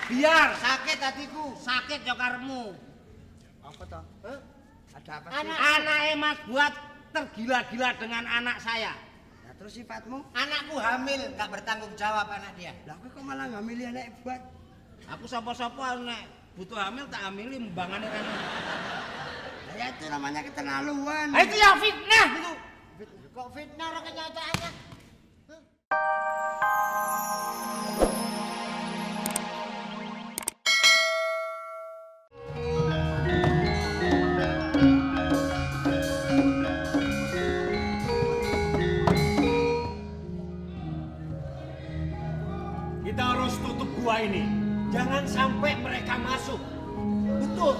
biar. Sakit hatiku. Sakit jokarmu. Apa toh? Ada apa sih? Anak Mas buat tergila-gila dengan anak saya. Nah, terus sifatmu? Anakku hamil, nggak bertanggung jawab anak dia. Lah kok malah ngamili anak buat? Aku sopo-sopo nek butuh hamil tak hamili mbangane kan. Ya itu namanya keterlaluan. Itu ya fitnah itu. Kok fitnah orang kenyataannya? Kita harus tutup gua ini. Jangan sampai mereka masuk. Betul.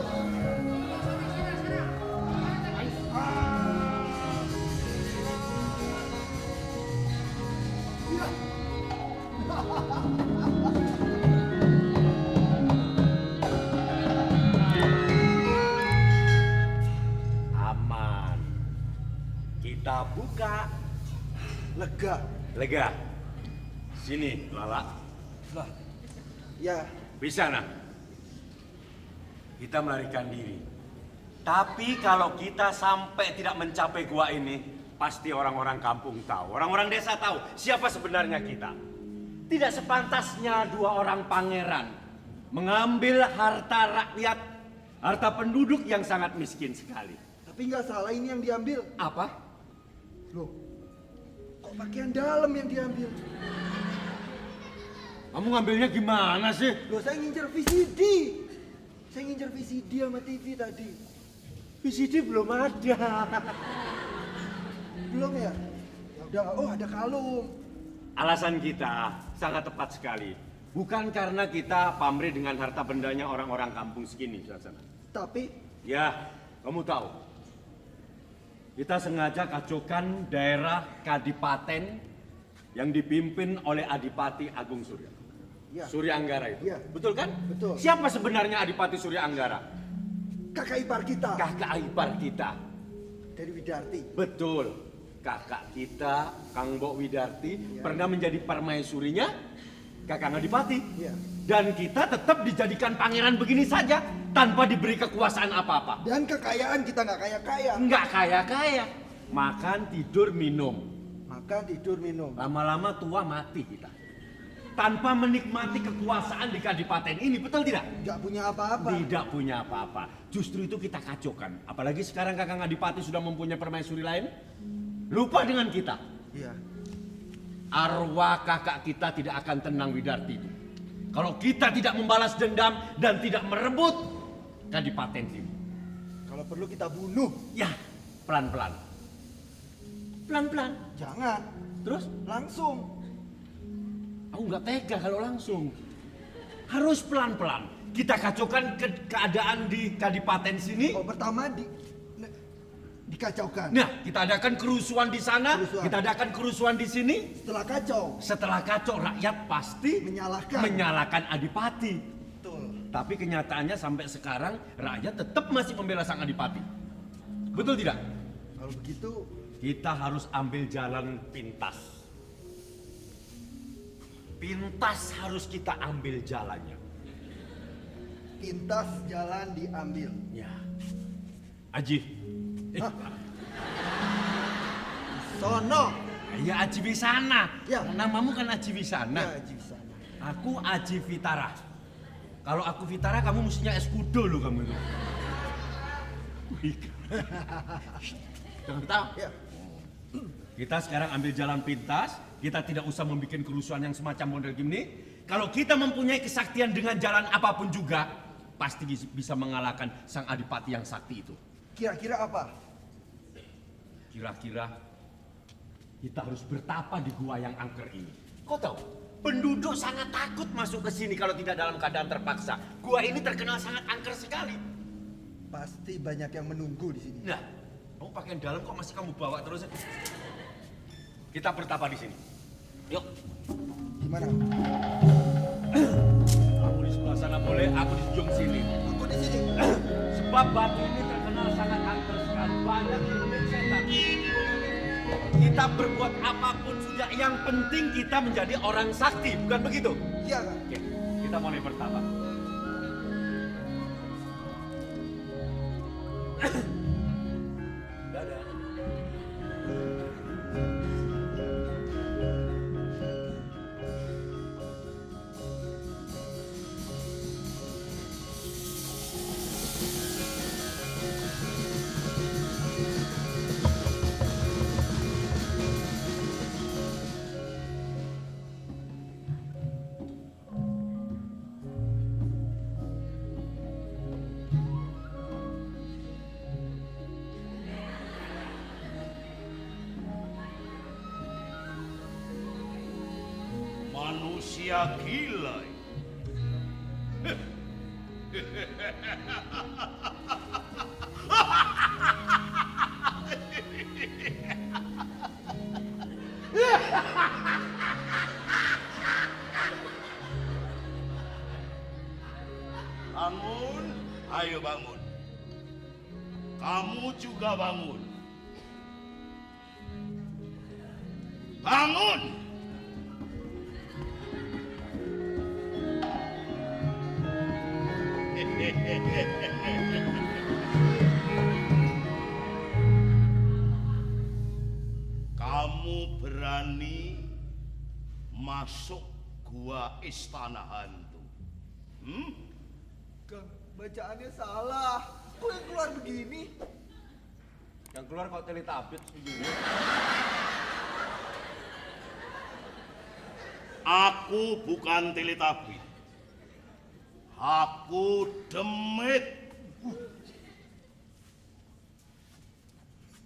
Aman. Kita buka. Lega. Lega. Sini, Lala. Lah. Ya. Bisa, nak? Kita melarikan diri. Tapi kalau kita sampai tidak mencapai gua ini, pasti orang-orang kampung tahu, orang-orang desa tahu siapa sebenarnya kita. Tidak sepantasnya dua orang pangeran mengambil harta rakyat, harta penduduk yang sangat miskin sekali. Tapi nggak salah ini yang diambil. Apa? Loh. Kok pakaian dalam yang diambil? Kamu ngambilnya gimana sih? Loh, saya ngincer VCD. Saya ngincer VCD sama TV tadi. VCD belum ada. Belum ya? Ya udah, oh ada kalung. Alasan kita sangat tepat sekali. Bukan karena kita pamrih dengan harta bendanya orang-orang kampung segini, Suasana. Tapi, Ya, kamu tahu. Kita sengaja kacaukan daerah Kadipaten yang dipimpin oleh Adipati Agung Surya. ya, Surya Anggara itu. Ya. Betul kan? Betul. Siapa sebenarnya Adipati Surya Anggara? kakak ipar kita. Kakak ipar kita. Dari Widarti. Betul. Kakak kita, Kang Mbok Widarti, pernah menjadi permaisurinya Kakang Adipati. Iya. Dan kita tetap dijadikan pangeran begini saja, tanpa diberi kekuasaan apa-apa. Dan kekayaan kita nggak kaya-kaya. Nggak kaya-kaya. Makan, tidur, minum. Makan, tidur, minum. Lama-lama tua mati kita. Tanpa menikmati kekuasaan di Kadipaten ini, betul tidak? Nggak punya apa-apa. Tidak punya apa-apa. Justru itu kita kacaukan. Apalagi sekarang Kakang Adipati sudah mempunyai permaisuri lain. Lupa dengan kita. Iya. Arwah kakak kita tidak akan tenang, Widarti itu. Kalau kita tidak membalas dendam dan tidak merebut Kadipaten ini. Kalau perlu kita bunuh. Ya, pelan-pelan. Pelan-pelan. Jangan. Terus? Langsung. Aku nggak tega kalau langsung. Harus pelan-pelan. Kita kacaukan keadaan di Kadipaten sini. Oh, pertama dikacaukan. Nah, kita adakan kerusuhan di sana, Kerusuhan. kita adakan kerusuhan di sini. Setelah kacau. Setelah kacau, rakyat pasti menyalahkan Adipati. Betul. Tapi kenyataannya sampai sekarang rakyat tetap masih membela sang Adipati. Betul tidak? Kalau begitu, Kita harus ambil jalan pintas. Pintas harus kita ambil jalannya. pintas jalan diambil. Ya. Aji. Hah? Sono. Ya Aji Wisana. Ya. Namamu kan Aji Wisana. Ya, Haji sana. Aku Aji Vitara. Kalau aku Vitara, kamu mestinya Eskudo loh kamu itu. Jangan tahu. Ya. Kita sekarang ambil jalan pintas. Kita tidak usah membuat kerusuhan yang semacam model gini. Kalau kita mempunyai kesaktian dengan jalan apapun juga, pasti bisa mengalahkan sang adipati yang sakti itu. Kira-kira apa? Kira-kira kita harus bertapa di gua yang angker ini. Kau tahu, penduduk sangat takut masuk ke sini kalau tidak dalam keadaan terpaksa. Gua ini terkenal sangat angker sekali. Pasti banyak yang menunggu di sini. Nah, kamu pakaian dalam kok masih kamu bawa terus? Kita bertapa di sini. Yuk. Gimana? Kamu di sebelah sana boleh, aku di ujung sini. Aku di sini. Sebab batu ini terkenal sangat angker sekali. Banyak yang setan. Kita berbuat apapun sudah, yang penting kita menjadi orang sakti, bukan begitu? Iya, Kak. Oke, kita mulai bertapa. Dadah. Manusia gila. Bangun, ayo bangun. Kamu juga bangun. Bangun! Kamu berani masuk gua istana hantu? Kang, bacaannya salah. Kok yang keluar begini? Yang keluar kok Teletubbies begini. Aku bukan Teletubbies. Aku demit.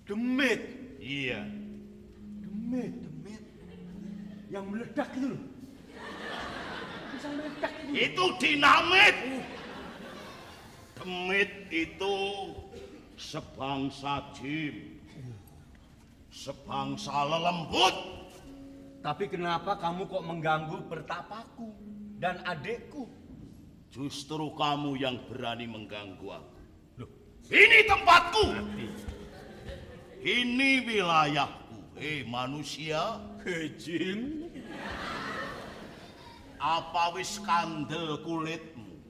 Demit. Iya. Demit. Yang meledak itu loh. Bisa meledak itu. Itu dinamit. Demit itu sebangsa jin. Sebangsa lelembut. Tapi kenapa kamu kok mengganggu pertapaku dan adekku? Justru kamu yang berani mengganggu aku. Loh, Ini tempatku. nanti. Ini wilayahku. Manusia. Jin. Apa wis kandel kulitmu?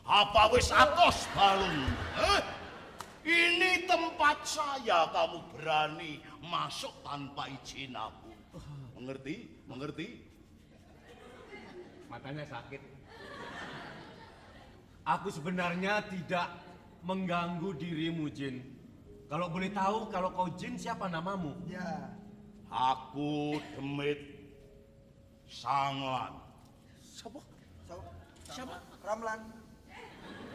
Apa wis atos balungmu? Ini tempat saya, kamu berani masuk tanpa izin aku. Mengerti? Mengerti? Matanya sakit. Aku sebenarnya tidak mengganggu dirimu, Jin. Kalau boleh tahu, kalau kau Jin, siapa namamu? Ya. Aku demit Sanglan. Siapa? Siapa? Ramlan.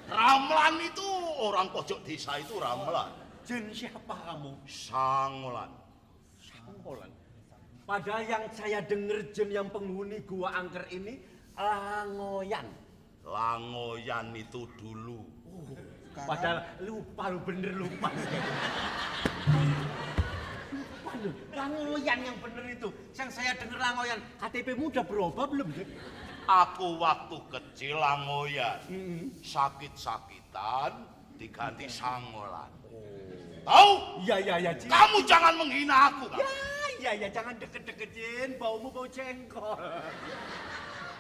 Ramlan itu orang pojok desa itu Ramlan. Jin siapa kamu? Sanglan. Sangkolan. Padahal yang saya dengar Jin yang penghuni gua angker ini Langoyan. Langoyan itu dulu. Padahal lupa lu bener lupa. Lupa lu. Langoyan yang bener itu. Yang saya dengar Langoyan. KTP-mu udah berubah belum? Aku waktu kecil Langoyan. Sakit-sakitan diganti Sangolan. Tahu? Iya, Jin. Kamu jangan menghina aku, kan? Ya, jangan deket-deketin, baumu bau jengkol.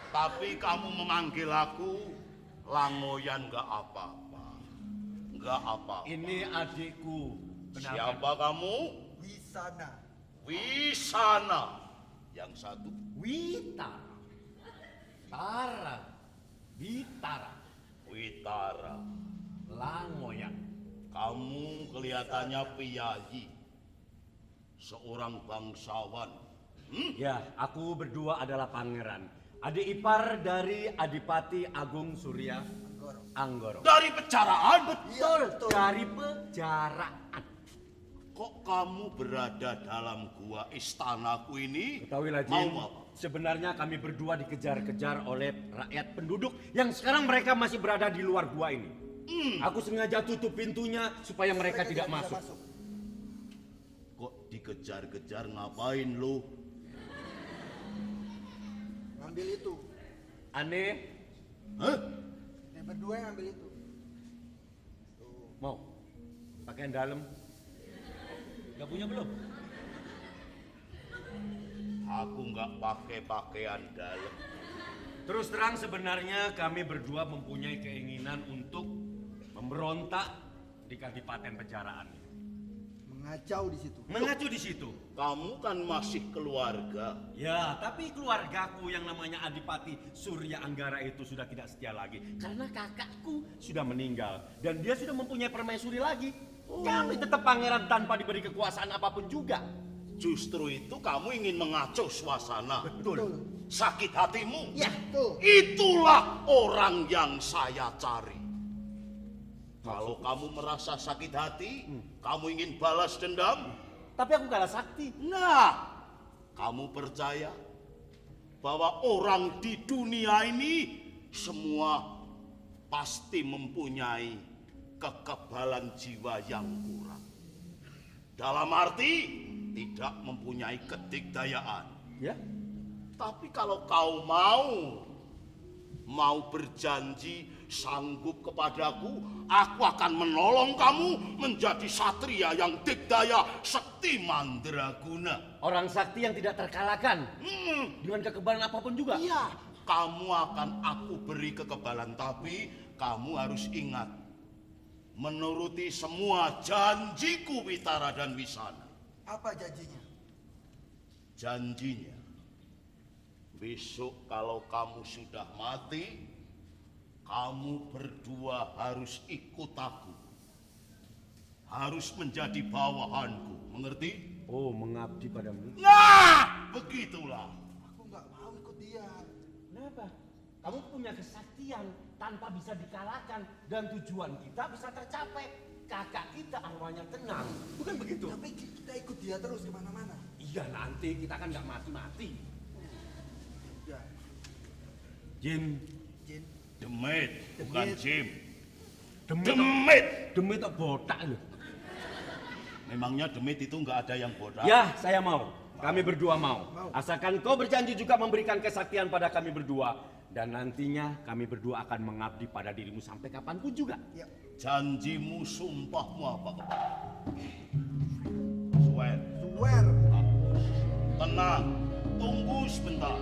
Tapi kamu memanggil aku Langoyan gak apa-apa. Gak apa-apa. Ini adikku. Siapa kamu? Wisana. Wisana. Yang satu? Wita. Tara. Witara. Witara. Langoyan. Kamu kelihatannya piyayi. Seorang bangsawan. Ya, aku berdua adalah pangeran. Adik ipar dari Adipati Agung Surya Anggoro. Dari pecaraan? Betul, betul. dari pejaraan. Kok kamu berada dalam gua istanaku ini? Ketahuilah, Jin, Mau apa? sebenarnya kami berdua dikejar-kejar oleh rakyat penduduk yang sekarang mereka masih berada di luar gua ini. Aku sengaja tutup pintunya supaya mereka tidak masuk. Kok dikejar-kejar ngapain lu? Ngambil itu. Aneh, Hah? Dia berdua yang ngambil itu. mau pakaian dalam? Gak punya belum? Aku nggak pakai pakaian dalam. Terus terang sebenarnya kami berdua mempunyai keinginan untuk memberontak di Kadipaten Pejaraan. Mengacau di situ. Mengacu di situ. Kamu kan masih keluarga. Ya, tapi keluargaku yang namanya Adipati Surya Anggara itu sudah tidak setia lagi. Karena kakakku sudah meninggal. Dan dia sudah mempunyai permaisuri lagi. Kami tetap pangeran tanpa diberi kekuasaan apapun juga. Justru itu kamu ingin mengacau suasana. Betul. Sakit hatimu. Ya. Tuh. Itulah orang yang saya cari. Kalau kamu merasa sakit hati, kamu ingin balas dendam, Tapi aku kalah sakti. nah, kamu percaya bahwa orang di dunia ini semua pasti mempunyai kekebalan jiwa yang kurang. Dalam arti tidak mempunyai kedikdayaan. Ya. Tapi kalau kau mau berjanji sanggup kepadaku, aku akan menolong kamu menjadi satria yang dikdaya sekti mandraguna. Orang sakti yang tidak terkalahkan dengan kekebalan apapun juga. Iya, kamu akan aku beri kekebalan, tapi kamu harus ingat menuruti semua janjiku Witara dan Wisana. Apa janjinya? Janjinya, besok kalau kamu sudah mati, kamu berdua harus ikut aku. Harus menjadi bawahanku, mengerti? Oh, mengabdi padamu. Nah, begitulah. Aku nggak mau ikut dia. Kenapa? Kamu punya kesaktian tanpa bisa dikalahkan dan tujuan kita bisa tercapai. Kakak kita arwahnya tenang, bukan begitu? Tapi kita ikut dia terus kemana-mana. Iya, nanti kita kan nggak mati-mati. Ya, Jim, Jin. Demit, bukan Demit. Jim. demit, Demit. demit tak botak loh. Memangnya demit itu nggak ada yang bodoh? Ya, saya mau. Kami berdua mau. Mau. Asalkan kau berjanji juga memberikan kesaktian pada kami berdua. Dan nantinya kami berdua akan mengabdi pada dirimu sampai kapanpun juga. Ya. Janjimu, sumpahmu apa? Swear. Swear. Tenang, tunggu sebentar.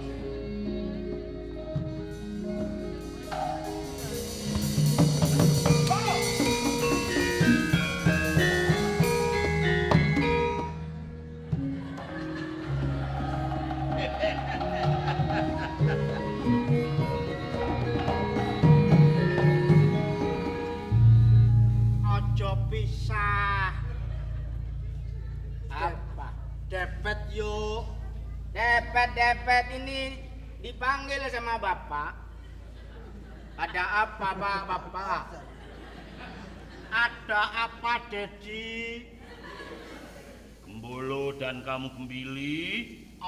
Ojo pisah. Apa? Depet yuk. Depet ini dipanggil sama bapak. Ada apa pak bapak? Ada apa Dedi? Gembolo dan kamu Gembili.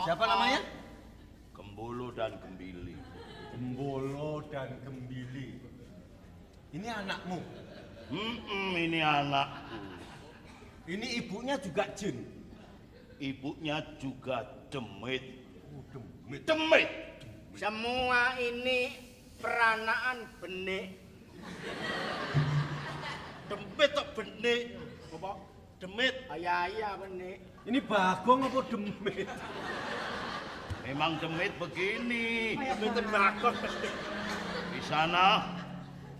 Siapa namanya? Gembolo dan Gembili. Gembolo dan Gembili. Ini anakmu. Ini anakku. Ini ibunya juga Jin. Ibunya juga Demit. Demit. Demit. Semua ini peranaan benik. Demit tak benik. Apa? Demit. Ayah benik. Ini Bagong apa Demit? Memang Demit begini. Demit bakon. Di sana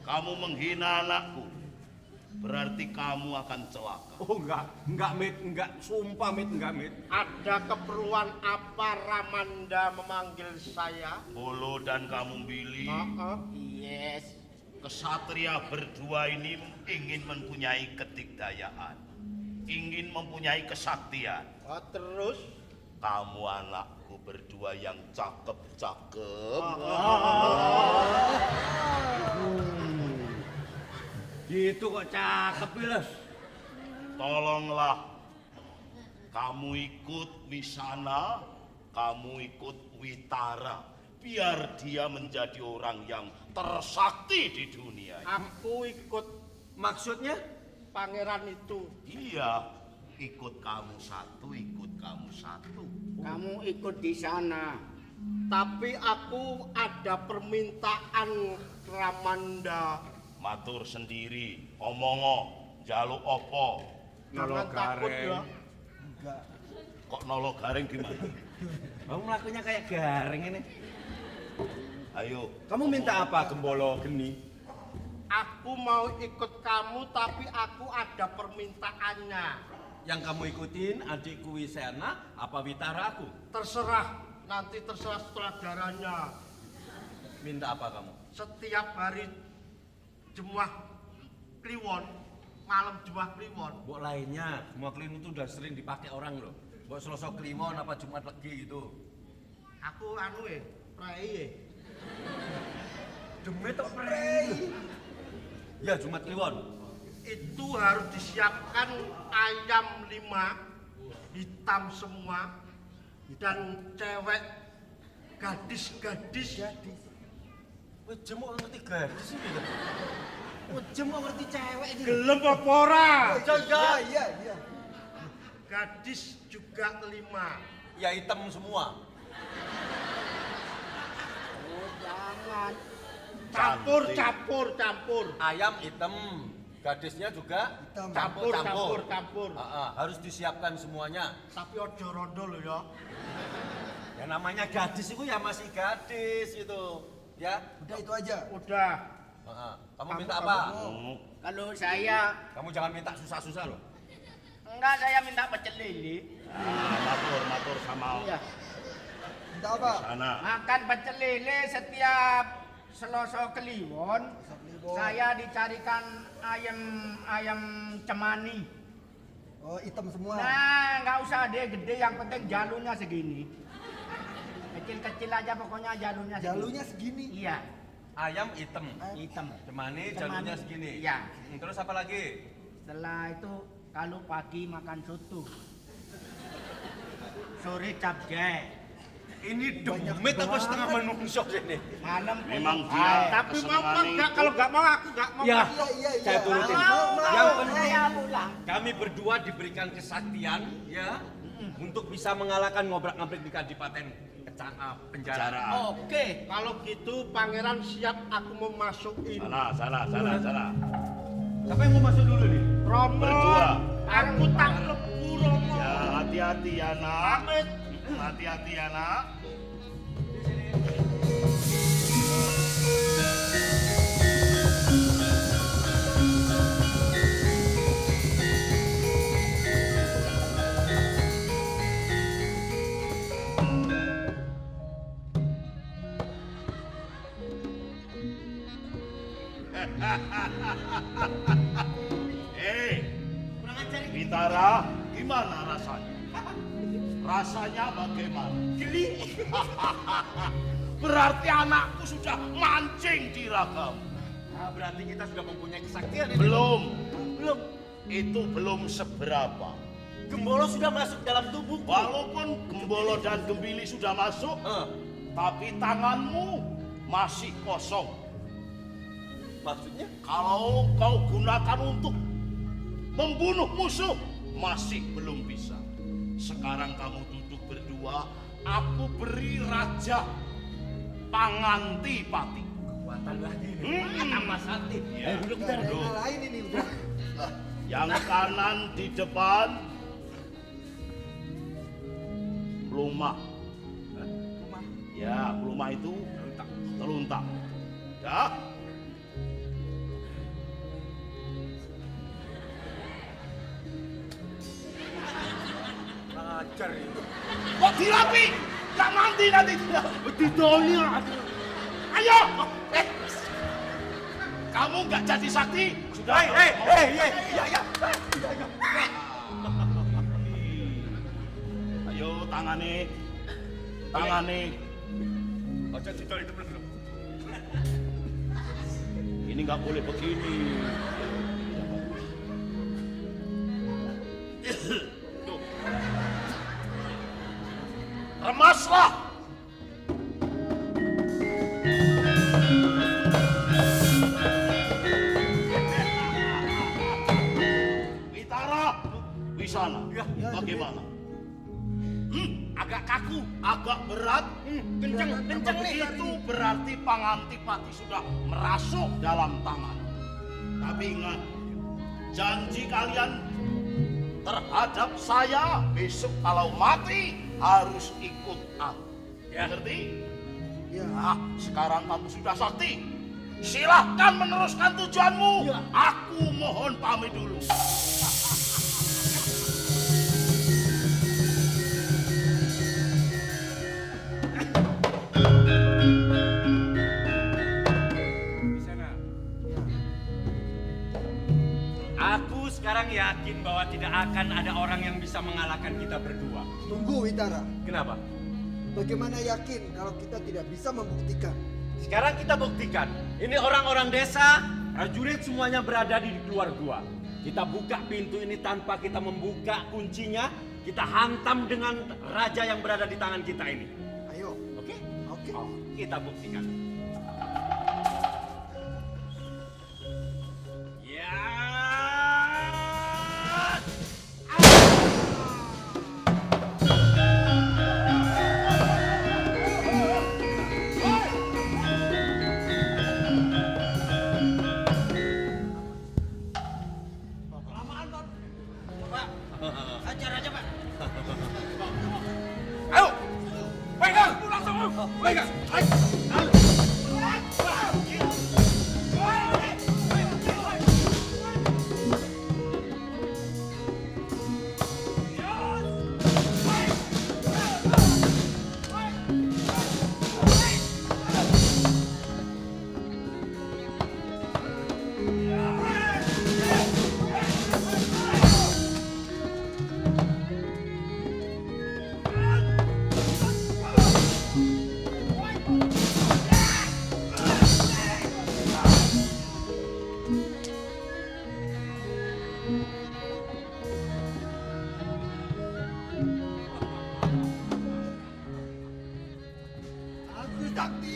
kamu menghina anakku. Berarti kamu akan celaka. Oh enggak Mit, enggak, sumpah Mit, enggak Mit. Ada keperluan apa Ramanda memanggil saya? Bolo dan kamu Billy, Yes. kesatria berdua ini ingin mempunyai kedikdayaan, ingin mempunyai kesaktian. Oh, terus? Kamu anakku berdua yang cakep-cakep. Gitu kok cakep Piles. Tolonglah kamu ikut Wisana, kamu ikut Witara, biar dia menjadi orang yang tersakti di dunia. Aku ikut Maksudnya? pangeran itu. Iya, ikut kamu satu, ikut kamu satu. Kamu ikut di sana. Tapi aku ada permintaan Ramanda. Matur sendiri, omongo, jaluk opo. Jangan takut ya. Enggak. Kok nolok garing gimana? Kamu melakukannya kayak garing ini. Ayo. Kamu minta apa, Gembolo Geni? Aku mau ikut kamu tapi aku ada permintaannya. Yang kamu ikutin adikku Wisena apa Witaraku? Terserah, nanti terserah sutradaranya. Minta apa kamu? Setiap hari Jemuah Kliwon, malam Jemuah Kliwon. Mbok lainnya, semua kliwon itu udah sering dipakai orang loh. Mbok Selasa Kliwon apa Jumat Legi gitu. Aku prei. Demi tok prei. Ya Jumat Kliwon. Itu harus disiapkan ayam 5, hitam semua, dan cewek gadis. Wes jemuk ngerti gadis iki lho. Jemuk ngerti cewek iki. Gelem apa ora? Iya. Gadis juga 5. Ya hitam semua. Oh, jangan. Cantik. Campur. Ayam hitam, gadisnya juga Hitam. Campur. Harus disiapkan semuanya. Tapi ojo rondo lho ya. Ya namanya gadis itu ya masih gadis itu. Ya. Udah itu aja. Udah. Kamu minta apa? Kalau saya, Kamu jangan minta susah-susah loh. enggak, saya minta pecel lele. Matur sama Iya. Minta apa? sana. Makan pecel lele setiap Selasa Kliwon. Saya dicarikan ayam cemani. Oh, hitam semua. Nah, nggak usah deh gede, yang penting jalurnya segini. Kecil-kecil aja pokoknya jalurnya segini. Jalurnya segini. Iya, Ayam hitam. hitam. Cemani jalurnya Cemani. segini. Iya. Terus apa lagi? Setelah itu kalau pagi makan soto. Sore capcay. Ini demit apa setengah menungso ini? Malam Memang pun- dia Tapi mau apa kesenangan enggak? itu. Kalau enggak mau aku enggak mau. Ya, Iya. saya turutin. Mau, Yang mau, penting saya pulang. kami berdua diberikan kesaktian ya untuk bisa mengalahkan ngobrak-ngabrik di Kadipaten penjara. Jaraan. Oke. Kalau gitu pangeran siap aku mau masukin. Salah. Siapa yang mau masuk dulu nih? Romo, Berdua. aku taklepu Romo. Ya hati-hati ya nak. Pamit. Hati-hati ya nak. Bintara, gimana rasanya? Rasanya bagaimana? Geli. Berarti anakku sudah mancing di ragam. Nah, berarti kita sudah mempunyai kesaktian ini. Belum. Itu belum seberapa. Gembolo sudah masuk dalam tubuhku. Walaupun Gembolo dan Gembili sudah masuk, tapi tanganmu masih kosong. Maksudnya? Kalau kau gunakan untuk membunuh musuh, masih belum bisa. Sekarang kamu duduk berdua, aku beri Raja Pangantipati. Kekuatan lagi nih. Tambah sakti. Ya. Duduk Udah ada bentar. yang lain ini udah. Yang kanan di depan, Plumah. Ya, Plumah itu teluntak. Ya. Ajar itu. Kok dirapi? Gak nanti tidak. Didoli. Ayo. Kamu nggak jadi sakti? Sudah. Ya. Ayo tangani. Aja didol itu belum. Ini nggak boleh begini. Tuh. Remaslah. Witara, Wisana, bagaimana? Agak kaku, agak berat. Kenceng nih. Itu berarti Pangantipati sudah merasuk dalam tangan. Tapi ingat, janji kalian terhadap saya besok kalau mati harus ikut aku. Ya. Ngerti? Ya. Nah, sekarang kamu sudah sakti. Silahkan meneruskan tujuanmu. Ya. Aku mohon pamit dulu. Di sana. Aku sekarang yakin bahwa tidak akan ada orang yang bisa mengalahkan kita berdua. Tunggu Witara. Kenapa? Bagaimana yakin kalau kita tidak bisa membuktikan? Sekarang kita buktikan. Ini orang-orang desa, prajurit semuanya berada di luar gua. Kita buka pintu ini tanpa kita membuka kuncinya. Kita hantam dengan raja yang berada di tangan kita ini. Ayo. Oke? Oke. Oh, kita buktikan. Ya. Kelamaan, Pak. Pak, hajar aja, Pak. Ayo. Pegang, langsung. Pegang.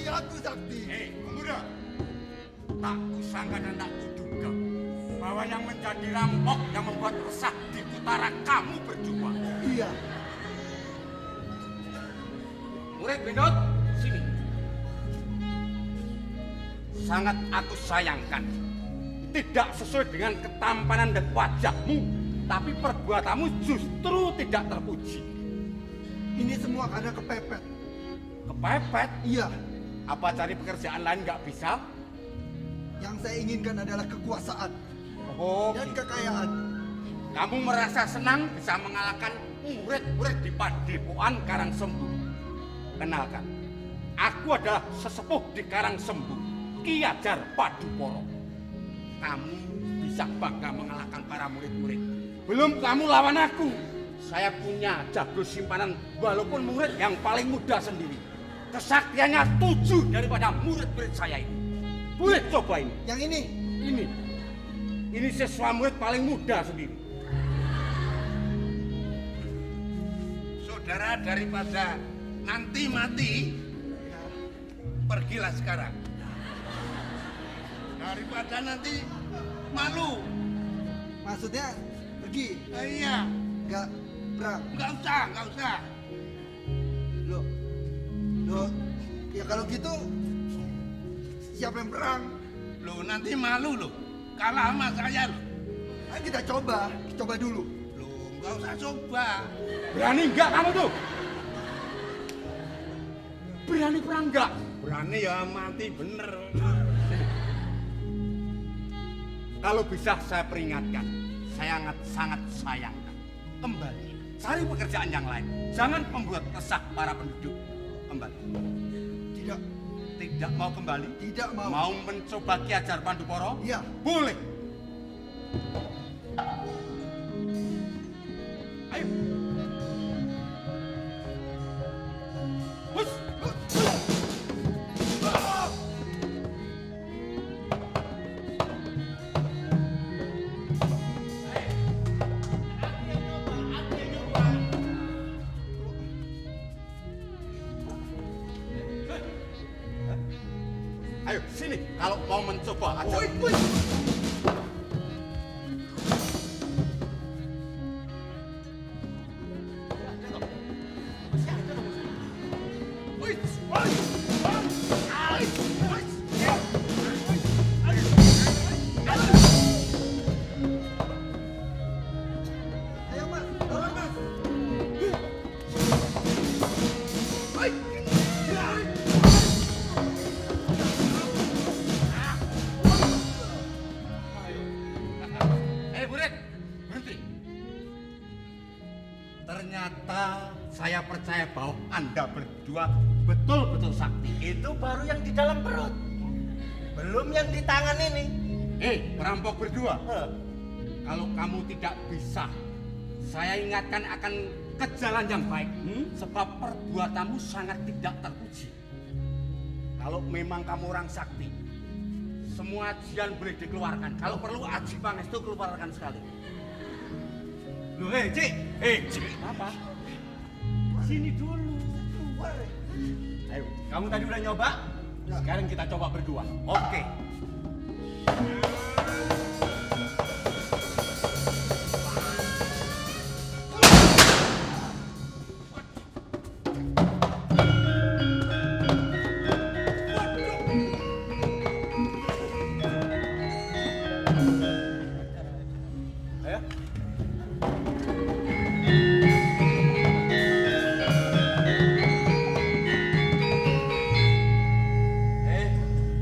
Aku sakti. Hei, pemuda. Tak kusangka dan tak kuduga bahwa yang menjadi rampok yang membuat resah di utara kamu berdua. Iya. Murid Bendot, sini. Sangat aku sayangkan. Tidak sesuai dengan ketampanan dan wajahmu, tapi perbuatanmu justru tidak terpuji. Ini semua karena kepepet. Kepepet? Iya. Apa cari pekerjaan lain nggak bisa? Yang saya inginkan adalah kekuasaan Oh, dan kekayaan. kamu merasa senang bisa mengalahkan murid-murid di Padepokan Karangsembu. Kenalkan, aku adalah sesepuh di Karangsembu, Ki Ajar Paduporo. Kamu bisa bangga mengalahkan para murid-murid. Belum kamu lawan aku. Saya punya jago simpanan walaupun murid yang paling muda sendiri. Kesaktiannya 7 daripada murid-murid saya ini. Boleh coba ini. Yang ini. Ini siswa murid paling muda sendiri. Saudara, daripada nanti mati, pergilah sekarang. Daripada nanti malu. Maksudnya pergi. Iya, Enggak perang. nggak usah. Loh. Ya kalau gitu siapa yang perang? Loh, nanti malu loh. Kalah sama saya loh. Ayo kita coba dulu. Loh, nggak usah coba. Berani enggak kamu tuh? Berani perang enggak? Berani ya mati bener. Kalau bisa saya peringatkan, saya sangat sayangkan. Kembali, cari pekerjaan yang lain. Jangan membuat resah para penduduk. Kembali. Tidak. Tidak mau kembali? Tidak mau. Mau mencoba Ki Ajar Panduporo? Iya. Boleh. Ayo. Hus. Ayo sini kalau mau mencoba aja. Ayo Mas, dorong Mas. percaya bahwa Anda berdua betul-betul sakti. Itu baru yang di dalam perut. Belum yang di tangan ini. Perampok berdua. Kalau kamu tidak bisa, saya ingatkan akan ke jalan yang baik. Sebab perbuatanmu sangat tidak terpuji. Kalau memang kamu orang sakti, semua ajian boleh dikeluarkan. Kalau perlu Aji Pangestu keluarkan sekali. Loh, Cik. Cik. Apa? Sini dulu. Keluar. Ayo, kamu tadi udah nyoba? Sekarang kita coba berdua. Oke.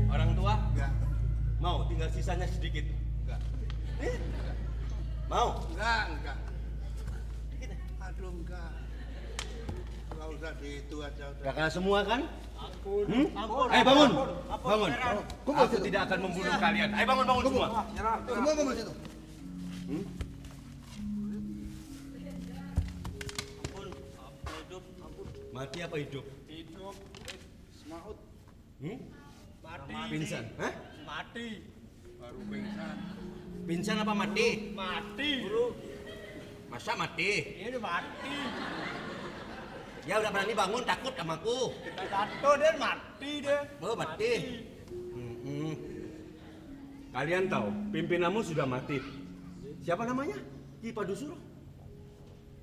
Orang tua? Enggak. Mau tinggal sisanya sedikit? Enggak. Mau? Enggak. Aduh, enggak. Enggak usah itu aja udah. Kakak semua kan? Ampun. Ayo bangun. Bangun. Kumpul Aku situ. tidak akan membunuh kalian. Ayo bangun semua. Semua kumpul situ. Mati apa hidup? Hidup. Semaut. Mati. Pingsan? Hah? Mati. Baru pingsan. Pingsan apa mati? Mati. Bro. Masa mati? Ini mati. Ya udah berani bangun, takut sama aku. Kita jatuh dia mati deh. Oh, mati. Kalian tahu, pimpinanmu sudah mati. Siapa namanya? Ki Padusuro.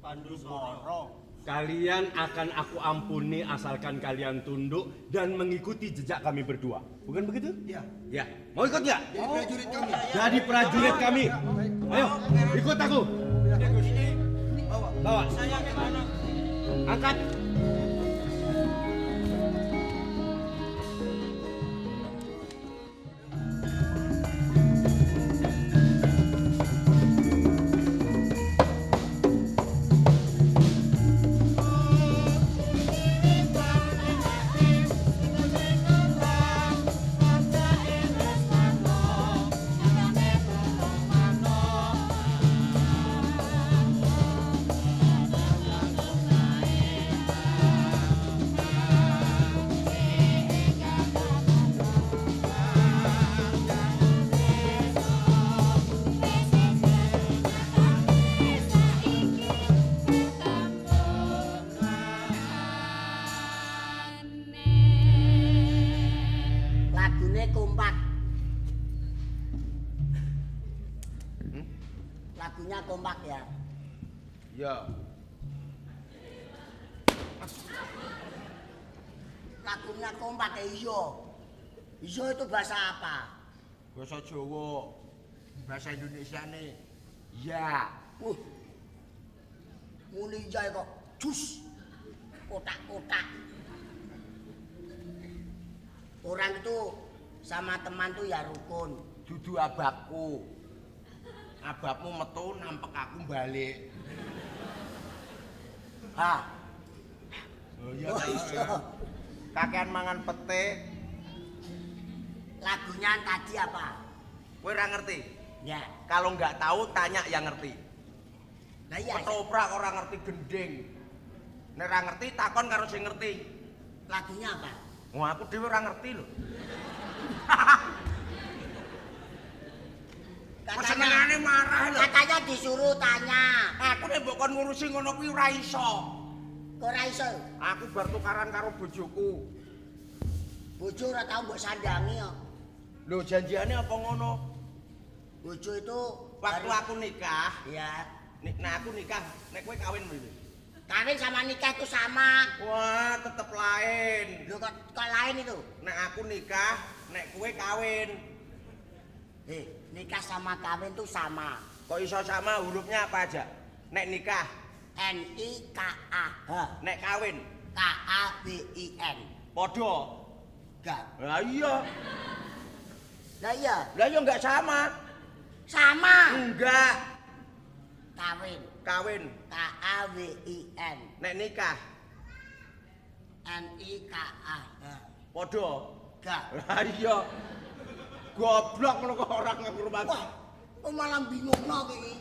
Pandusoro. Kalian akan aku ampuni asalkan kalian tunduk dan mengikuti jejak kami berdua. Bukan begitu? Iya. Ya. Mau ikut nggak? Jadi prajurit kami. Jadi prajurit kami. Ayo, ikut aku. Bawa. Saya gimana? Angkat. Lagune kompak. Lagunya kompak ya. Ya. Lagunya kompak ya iya. Iya itu bahasa apa? Bahasa Jawa. Bahasa Indonesia nih. Ya. Muli iya kok jus. Kotak-kotak. Orang itu sama teman tuh ya rukun. Dudu ababku. Ababmu metu nampek aku balik. Hah. Oh iya. Oh iya. Kakean mangan pete. Lagunya tadi apa? Kowe ora ngerti? Ya. Kalau nggak tahu tanya yang ngerti. Lah iya. Ketoprak ora ngerti gending. Nek ora ngerti takon karo sing ngerti. Lagunya apa? Wah, aku dhewe ora ngerti lho. Pesenengane marah lho. Katanya disuruh tanya. Aku nek mbok kon ngurusi ngono kuwi ora iso. Kok ora iso? Aku bar tukaran karo bojoku. Bojo ora tau mbok sandangi kok. Lho janjiane apa ngono? Bojo itu Waktu aku nikah, ya. nek aku nikah, nek kowe kawin mrene. Kawin sama nikah itu sama. Wah, tetep lain. Loh kok lain itu? Nek aku nikah, nek kowe kawin. Nikah sama kawin itu sama. Kok iso sama hurufnya apa aja? Nek nikah, NIKAH. nek kawin, KAWIN. padha. Enggak. Lah iya. Lah iya, Lah iya enggak sama. sama. Enggak. Kawin. Kawin. KAWIN. Nek nikah, N-I-K-A. Podo. Gak. Lah iya. Goblok ngono kok orang ngurmat. Wah, kok malah bingungno iki.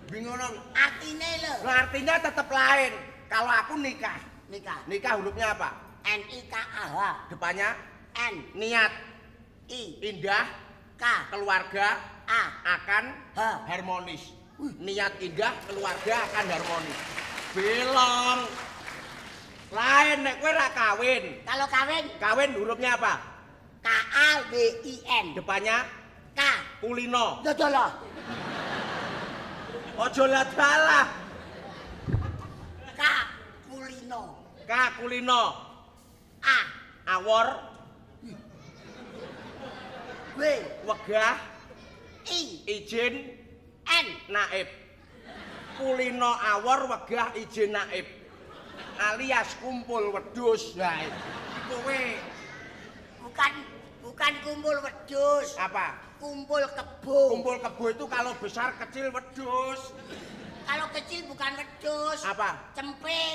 Bingung. Artine lho. Lah artinya tetap lain. Kalau aku nikah. Nikah. Nikah hurufnya apa? N-I-K-A-H. Depannya N. niat, I. indah, K. keluarga A. akan H. harmonis. Niat indah, keluarga akan harmonis. Belong. Lain nek kowe ra kawin. Kalau kawin, Kawin hurufnya apa? K-A-W-I-N. Depannya K. kulino. Dodolo. Ojo ladalah. K. Kulino. K kulino. A. Awor, W. wegah, I. izin, N. naib. Kulino awor, wegah, izin, naib. Alias kumpul wedhus. Nah, kowe Bukan kumpul wedhus. apa? Kumpul kebo. Kumpul kebo itu kalau besar kecil wedhus. Kalau kecil bukan wedhus. Apa? Cempe.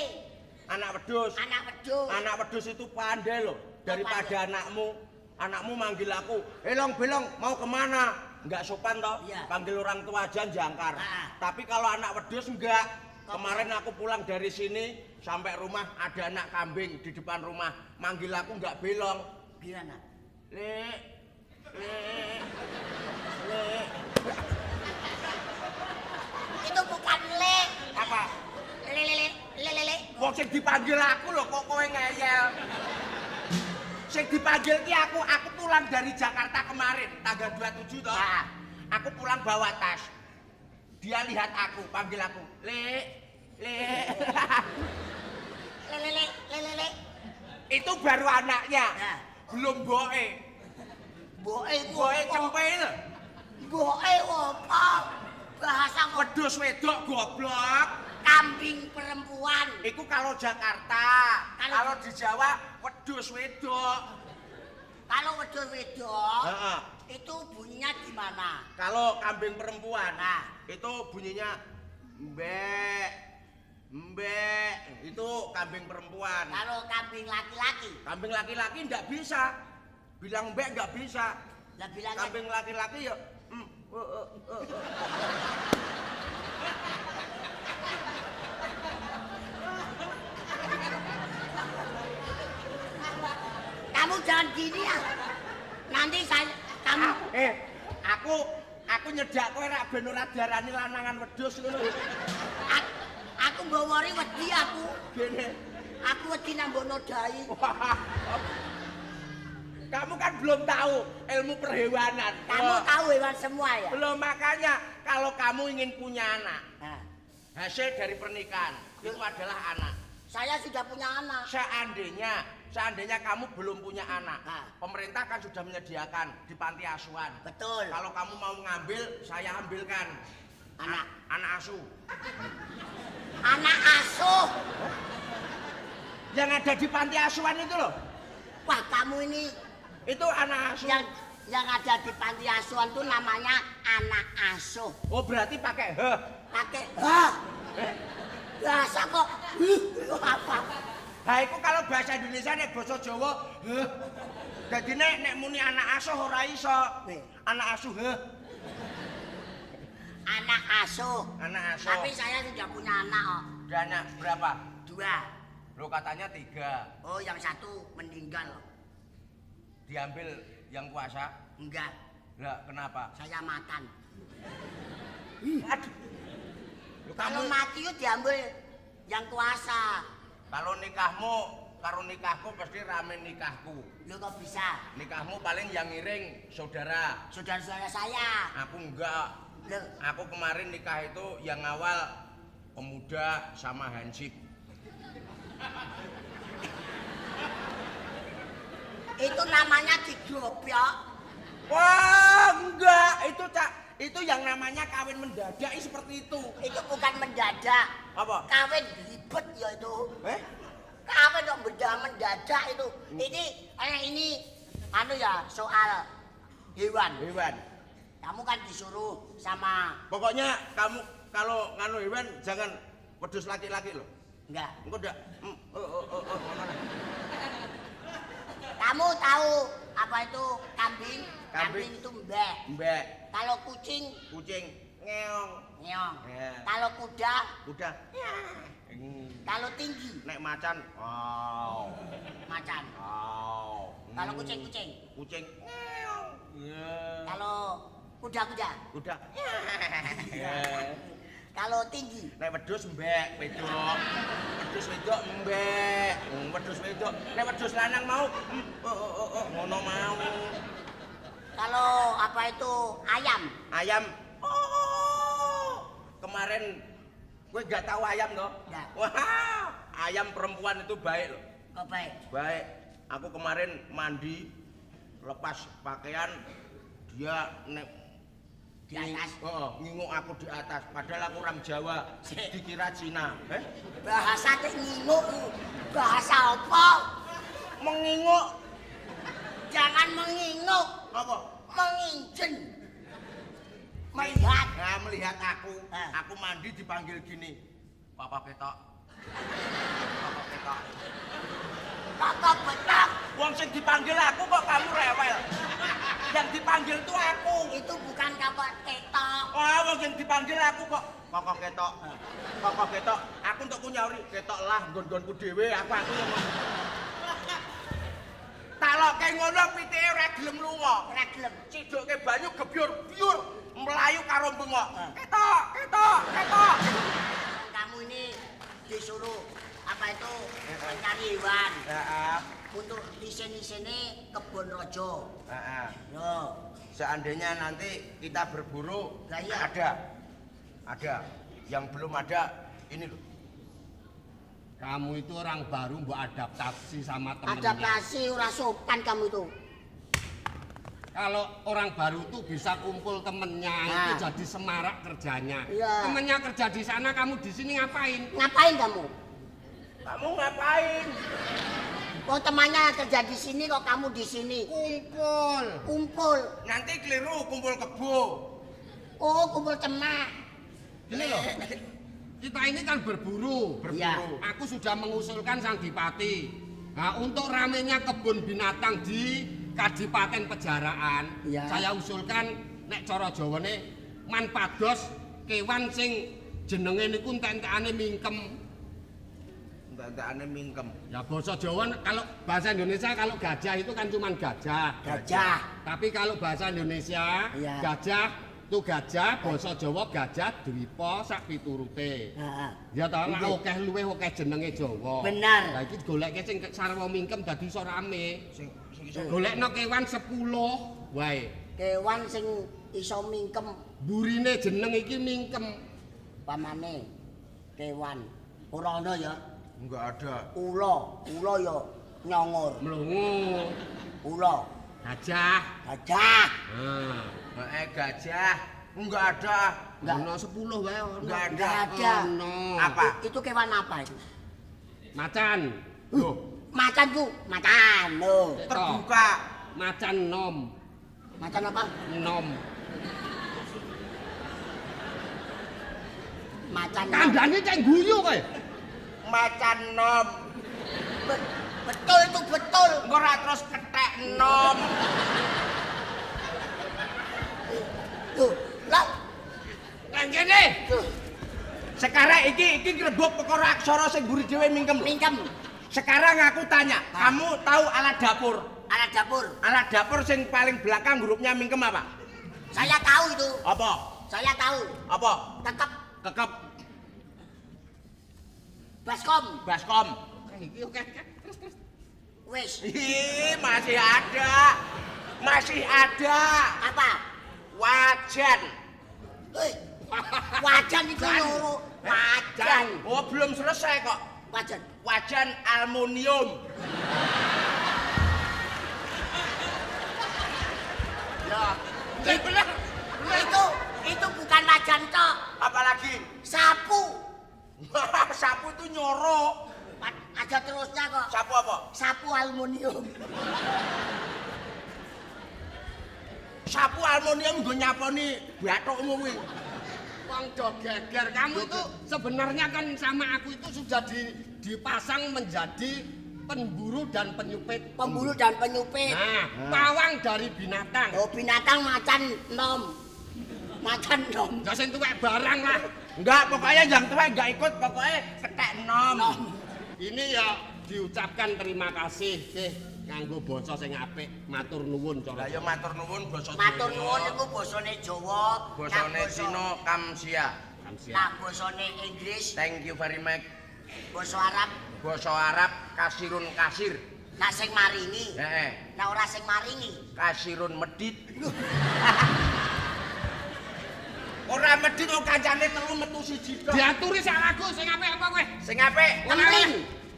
Anak wedhus. Anak wedhus. Anak wedhus itu pandai loh. Daripada anakmu. Anakmu manggil aku, "Belong, belong, mau kemana?" Enggak sopan toh. Iya. Panggil orang tua aja jangkar. Ah. Tapi kalau anak wedhus enggak. Kemarin aku pulang dari sini sampai rumah ada anak kambing di depan rumah. Manggil aku enggak belong. Gimana? Le. Le. Itu bukan le. Apa? Le. Wong sing dipanggil aku loh kok kowe ngeyel. Sing dipanggil ki aku pulang dari Jakarta kemarin tanggal 27 toh. Nah. Aku pulang bawa tas. Dia lihat aku, panggil aku. Le. Le. Itu baru anaknya. Nah. Belum boe. Boe Boe cempe lho. Boe apa? Bahasa Wedhus wedok goblok. kambing perempuan. Iku kalau Jakarta. Kalau di Jawa wedhus wedok. Kalau wedhus wedok, Heeh. itu bunyinya gimana? Kalau kambing perempuan, Nah. itu bunyinya mbek, mbek. Itu kambing perempuan. Kalau kambing laki-laki, Kambing laki-laki ndak bisa. Bilang mbek nggak bisa. lah bilangnya Kambing laki-laki ya. kamu jangan gini ya. Nanti kamu Aku nyedak kowe rak ben ora diarani lanangan wedhus ngono. aku mbawori wedi aku. Gene. Aku wedi nang mbono dai. Kamu kan belum tahu ilmu perhewanan. Kamu Wah. tahu hewan semua ya? Belum, makanya kalau kamu ingin punya anak, Nah, hasil dari pernikahan itu adalah anak. saya sudah punya anak. Seandainya kamu belum punya anak, Nah. pemerintah kan sudah menyediakan di panti asuhan. Betul. Kalau kamu mau ngambil, saya ambilkan. Anak. Anak asuh. Anak asuh. Yang ada di panti asuhan itu loh. Wah, kamu ini Itu anak asuh. yang ada di panti asuhan tuh namanya anak asuh. Oh, berarti pakai h. Pakai hah? Bahasa kok itu apa? Nah, itu kalau bahasa Indonesia nek basa Jawa h. Jadi nek muni anak asuh ora iso. Anak asuh h. Anak asuh. Anak asuh. Tapi saya sudah punya anak kok. Udah anak berapa? 2. Lo katanya 3. Oh, yang 1 meninggal. Diambil yang kuasa. Enggak, Lah, kenapa? saya makan. Aduh. Lo Kalau kamu mati itu diambil yang kuasa. kalau nikahmu karo nikahku pasti rame nikahku. Lo kok bisa? Nikahmu paling yang ngiring saudara. Saudara-saudara saya. Aku enggak. Loh, Aku kemarin nikah itu yang awal pemuda sama hansip. itu namanya digobyok. Wah, enggak. Itu yang namanya kawin mendadak seperti itu. Itu bukan mendadak. Apa? Kawin ribet ya itu. Kawin kok mendadak itu. Ini anu ya soal hewan. Hewan. Kamu kan disuruh sama Pokoknya kamu kalau nganu hewan jangan wedhus laki-laki loh. enggak. Engko ndak. Kamu tahu apa itu kambing? Kambing. Itu mbek. Mbek. Kalau kucing, Ngeong. ngeong. Ya. Kalau kuda, Udah. kalau tinggi, Nek macan. Wow. macan. Wow. Kalau kucing-kucing, Kucing. Ngeong. Ya. kalau kuda-kuda, Udah. Ya. kalau tinggi, Nek wedhus mbek, wedok. Wedhus wedok mbek. Wedhus wedok. Nek wedhus lanang mau ngono mau. kalau apa itu ayam, Ayam. Oh. Kemarin gue gak tahu ayam loh. Nggak. Wah, ayam perempuan itu baik loh. kok baik? Baik. Aku kemarin mandi lepas pakaian dia nek Di atas? nginguk aku di atas. Padahal aku orang Jawa, dikira Cina. Bahasa teh nginguk, bahasa apa? Menginguk Jangan menginguk, apa? menginjen. Melihat. Nah, melihat aku, Ah. aku mandi dipanggil gini. Papa Ketok. Papa Ketok. Kakak betak, Wong sing dipanggil aku kok kamu rewel. Yang dipanggil tuh aku. itu bukan kakak ketok. Wah, wong yang dipanggil aku kok Kokok Ketok. Kokok Ketok. Aku untuk nyauri ketok lah nggon-nggonku dhewe, aku yang taloke ngono pitike ora gelem lunga. Ora gelem. Ciduke banyu gebyur-byur melayu karo bengok. Ketok, ketok, ketok. Kamu ini disuruh apa itu mencari hewan Heeh. untuk di sini kebun rojo. Heeh. Yo, Seandainya nanti kita berburu, Lah iya. ada. Yang belum ada ini loh. Kamu itu orang baru mbok adaptasi sama temennya. adaptasi ora sopan kamu itu. Kalau orang baru itu bisa kumpul temennya, Nah. itu jadi semarak kerjanya. Iya. Temennya kerja di sana, kamu di sini ngapain? Ngapain kamu? Kamu ngapain? Oh temannya kerja di sini kok kamu di sini. Kumpul. Kumpul. Nanti keliru kumpul kebo. Oh kumpul cemak. Ini loh, kita ini kan berburu. Iya. Aku sudah mengusulkan Sang Dipati. Nah, untuk ramenya kebun binatang di Kadipaten Pejaraan, Iya. saya usulkan nek cara Jawane manpados kewan sing jenenge niku entek-entekane mingkem. Entek-entekane mingkem. Ya bahasa Jawa kalau bahasa Indonesia kalau gajah itu kan cuman gajah. Gajah. Tapi kalau bahasa Indonesia Iya. gajah itu gajah, bahasa Jawa gajah dwipa sak piturute. Heeh. Ya ta, Nggih. akeh luweh akeh jenenge Jawa. Bener. Lah iki goleke sing sarwa mingkem dadi iso rame. Sing Golekno kewan 10 wae. Kewan sing iso mingkem Burine jeneng iki mingkem. pamane kewan. Ora ana ya. enggak ada. Ula ya nyongur. Mlungu. Ula. Gajah. Gajah. Gajah. Enggak ada. Ono 10 wae ono. Enggak ada. Nggak ada. Ono. Apa? Itu kewan apa itu? Macan. Loh, Macan ku, macan. Loh. terbuka. Macan nom. Macan apa? Nom. Macan. Kandhane cek guyu kowe. Macan nom. Betul itu betul. Engko ora terus kethek nom. Tuh, lah. Nang kene. Tuh, Sekarang iki ngrebuk perkara aksara sing mburi dhewe mingkem lho. mingkem. Sekarang aku tanya, kamu tahu alat dapur? Alat dapur. Alat dapur sing paling belakang hurufnya mingkem apa? Saya tahu itu. Apa? Saya tahu. Apa? Tekep Kekep, baskom. baskom. Iki oke. Wis. Ih, masih ada. Masih ada. Apa? Wajan. Wajan itu loro. Wajan. Oh, belum selesai kok. Wajan. Wajan aluminium. Loh. Itu bukan wajan tok. Apalagi Sapu. sapu itu nyorok. Ada terusnya kok. Sapu apa? Sapu aluminium. Sapu aluminium nggo nyaponi bathukmu kuwi. Wong do geger. Kamu itu sebenarnya kan sama aku itu sudah dipasang menjadi Pemburu dan penyupit. Pemburu dan penyupit. Nah, pawang dari binatang. Oh, binatang macan nom. Macan nom. Gak sing tuwek barang lah. Enggak, pokoknya yang tuwek enggak ikut, pokoknya ketek nom. Ini ya diucapkan terima kasih nggih nganggo basa sing apik, matur nuwun cara. Lah ya matur nuwun basa Jawa. Matur nuwun iku basane Jawa, Basane Cina kamsia. Nah, basane Inggris, Thank you very much. basa Arab, Basa Arab kasirun kasir. nak sing maringi. Heeh. Nah ora sing maringi. Kasirun medit. Ora medit kok kancane telu metu siji tok. Diaturi sak lagu sing apik apa kowe? Sing apik. Kempling.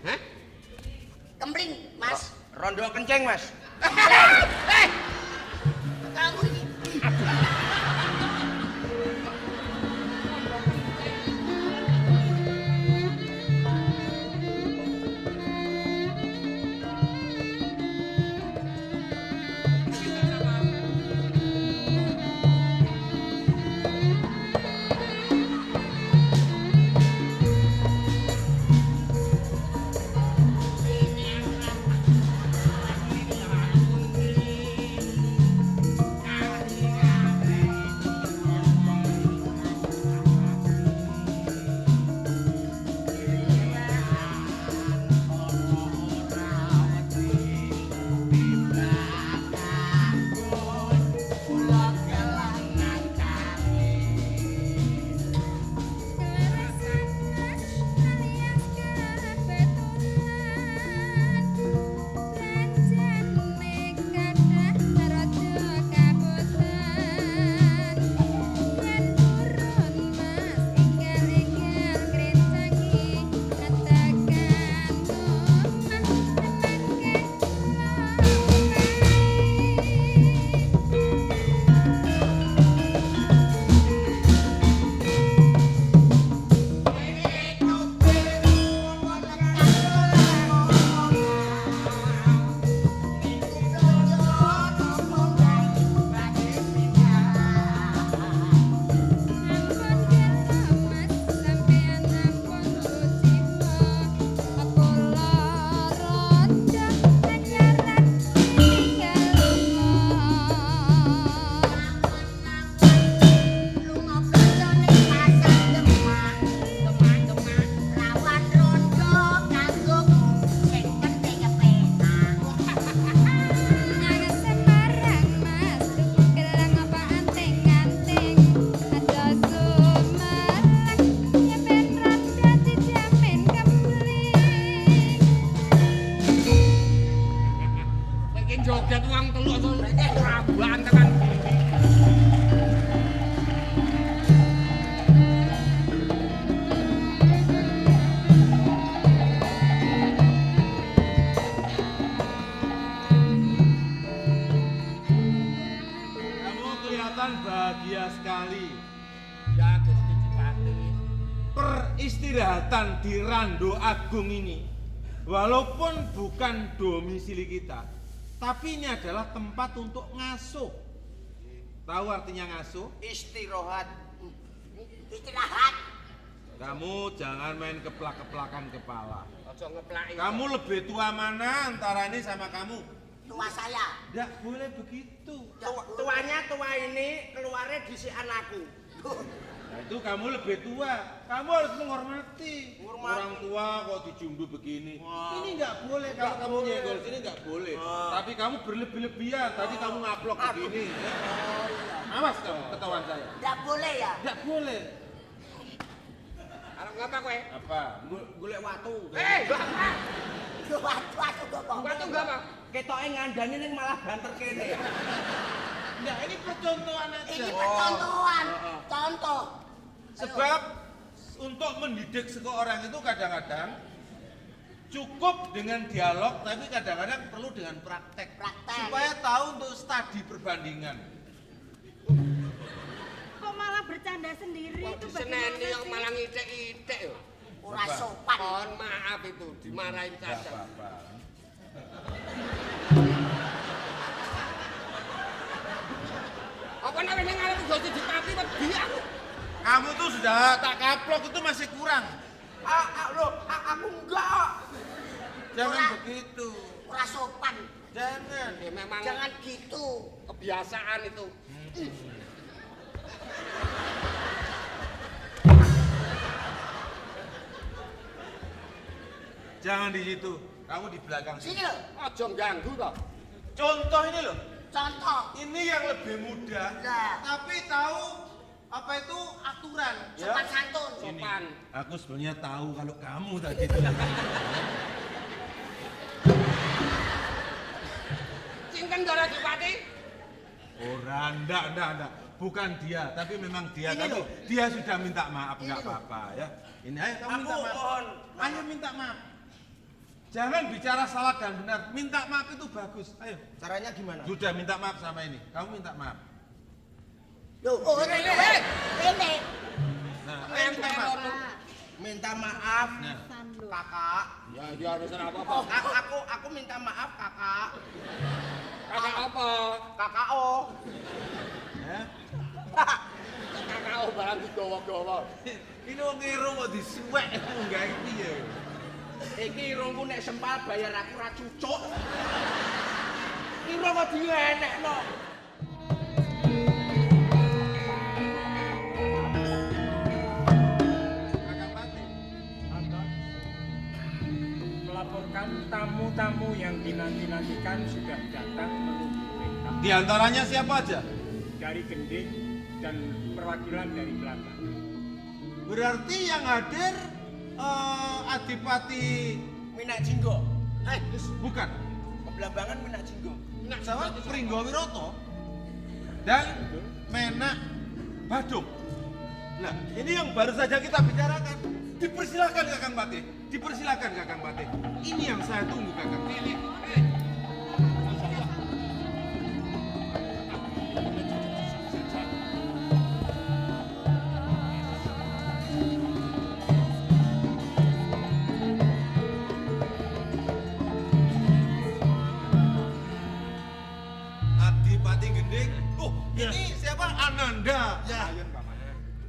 Hah? Kempling, Mas. Rondo kenceng, Mas. Kamu iki. Joget uang teluk Raban tekan. Kamu kelihatan bahagia sekali. Ya Gusti Bupati. Peristirahatan di Rando Agung ini, walaupun bukan domisili kita, tapi ini adalah tempat untuk ngasuh. Tahu artinya ngasuh? Istirahat. Istirahat. Kamu jangan main keplak-keplakan kepala. Aja ngeplaki. Kamu lebih tua mana antara ini sama kamu? Tua saya. Tidak boleh begitu. Tuanya tua ini keluarnya di anakku. Nah, itu kamu lebih tua. Kamu harus menghormati. Orang tua kok dijumbu begini. Ini nggak boleh. Kalau kamu nyenggol sini nggak boleh. Tapi kamu berlebih-lebihan. Tadi kamu ngaplok begini. Awas kamu ketahuan saya. Nggak boleh ya? Nggak boleh. Kalau ngapa kowe? Apa? Golek watu. Watu gopo. Watu enggak apa? Ketoke ngandani ning malah banter kene. Enggak, ini percontohan aja. Ini percontohan. Contoh. Sebab untuk mendidik seseorang itu kadang-kadang cukup dengan dialog, tapi kadang-kadang perlu dengan praktek. Praktek. Supaya tahu untuk studi perbandingan. Kok malah bercanda sendiri itu Seneni yang malah ngidek-idek yo. Ora sopan. Mohon maaf itu dimarahin Enggak saja. apa-apa. Apa nek ning ngarep Gusti Bupati wedi aku. Kamu tuh sudah tak kaplok itu masih kurang. Loh, aku enggak. Jangan begitu. Ora sopan. Jangan. Ya memang Jangan gitu. kebiasaan itu. Jangan di situ. Kamu di belakang Sini sini. loh. Aja ganggu toh. Contoh ini loh. Contoh. Ini yang lebih muda, Nah. tapi tahu apa itu aturan. Sopan santun. Sopan. Aku sebenarnya tahu kalau kamu tadi itu. Cinten Dora Dipati. Enggak. Bukan dia, tapi memang dia. Ini Tapi loh. dia sudah minta maaf, Ini nggak loh. apa-apa ya. Ini ayo kamu Aku minta maaf. mohon. Ayo minta maaf. Jangan bicara salah dan benar. Minta maaf itu bagus. Ayo. Caranya gimana? Sudah minta maaf sama ini. Kamu minta maaf. Loh, oh ini. Ini. Nah, ayo minta maaf. Minta maaf, Nah, kakak. Ya dia harus apa-apa. Aku minta maaf, kakak. Kakak apa? Kakak O. ya. Kakak barang digawa-gawa. Ini wong ngiru kok disuwek enggak iki ya. Iki irungku nek sempal bayar aku ra cucuk. Irung kok dienekno. Kakak Pati. Melaporkan tamu-tamu yang dinanti-nantikan sudah datang menuju perintah Di antaranya siapa aja? dari Gending dan perwakilan dari belakang. Berarti yang hadir Adipati Minak Jinggo. bukan. Kebelambangan Minak Jinggo. Sama Pringgo Wiroto dan Menak Badung. Nah, ini yang baru saja kita bicarakan. Dipersilakan Kakang Pati. Dipersilakan Kakang Pati. Ini yang saya tunggu Kakang. Ini. Adipati Gending. Oh, ini siapa? Ananda. Ya.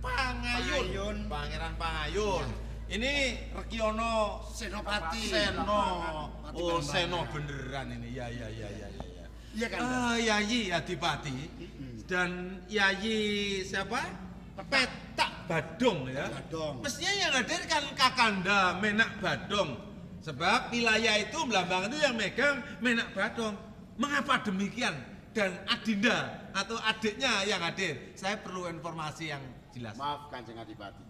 Pangayun. Pangeran Pangayun. Ini Rekiono Senopati. Seno. Oh, Seno beneran ini. Ya. Iya kan? Yayi Adipati dan Yayi siapa? Petak Badung ya. Badung. Mestinya yang hadir kan Kakanda Menak Badung. Sebab wilayah itu Belambangan itu yang megang Menak Badung. Mengapa demikian? Dan Adinda atau adiknya yang hadir. Saya perlu informasi yang jelas. Maaf Kanjeng Adipati,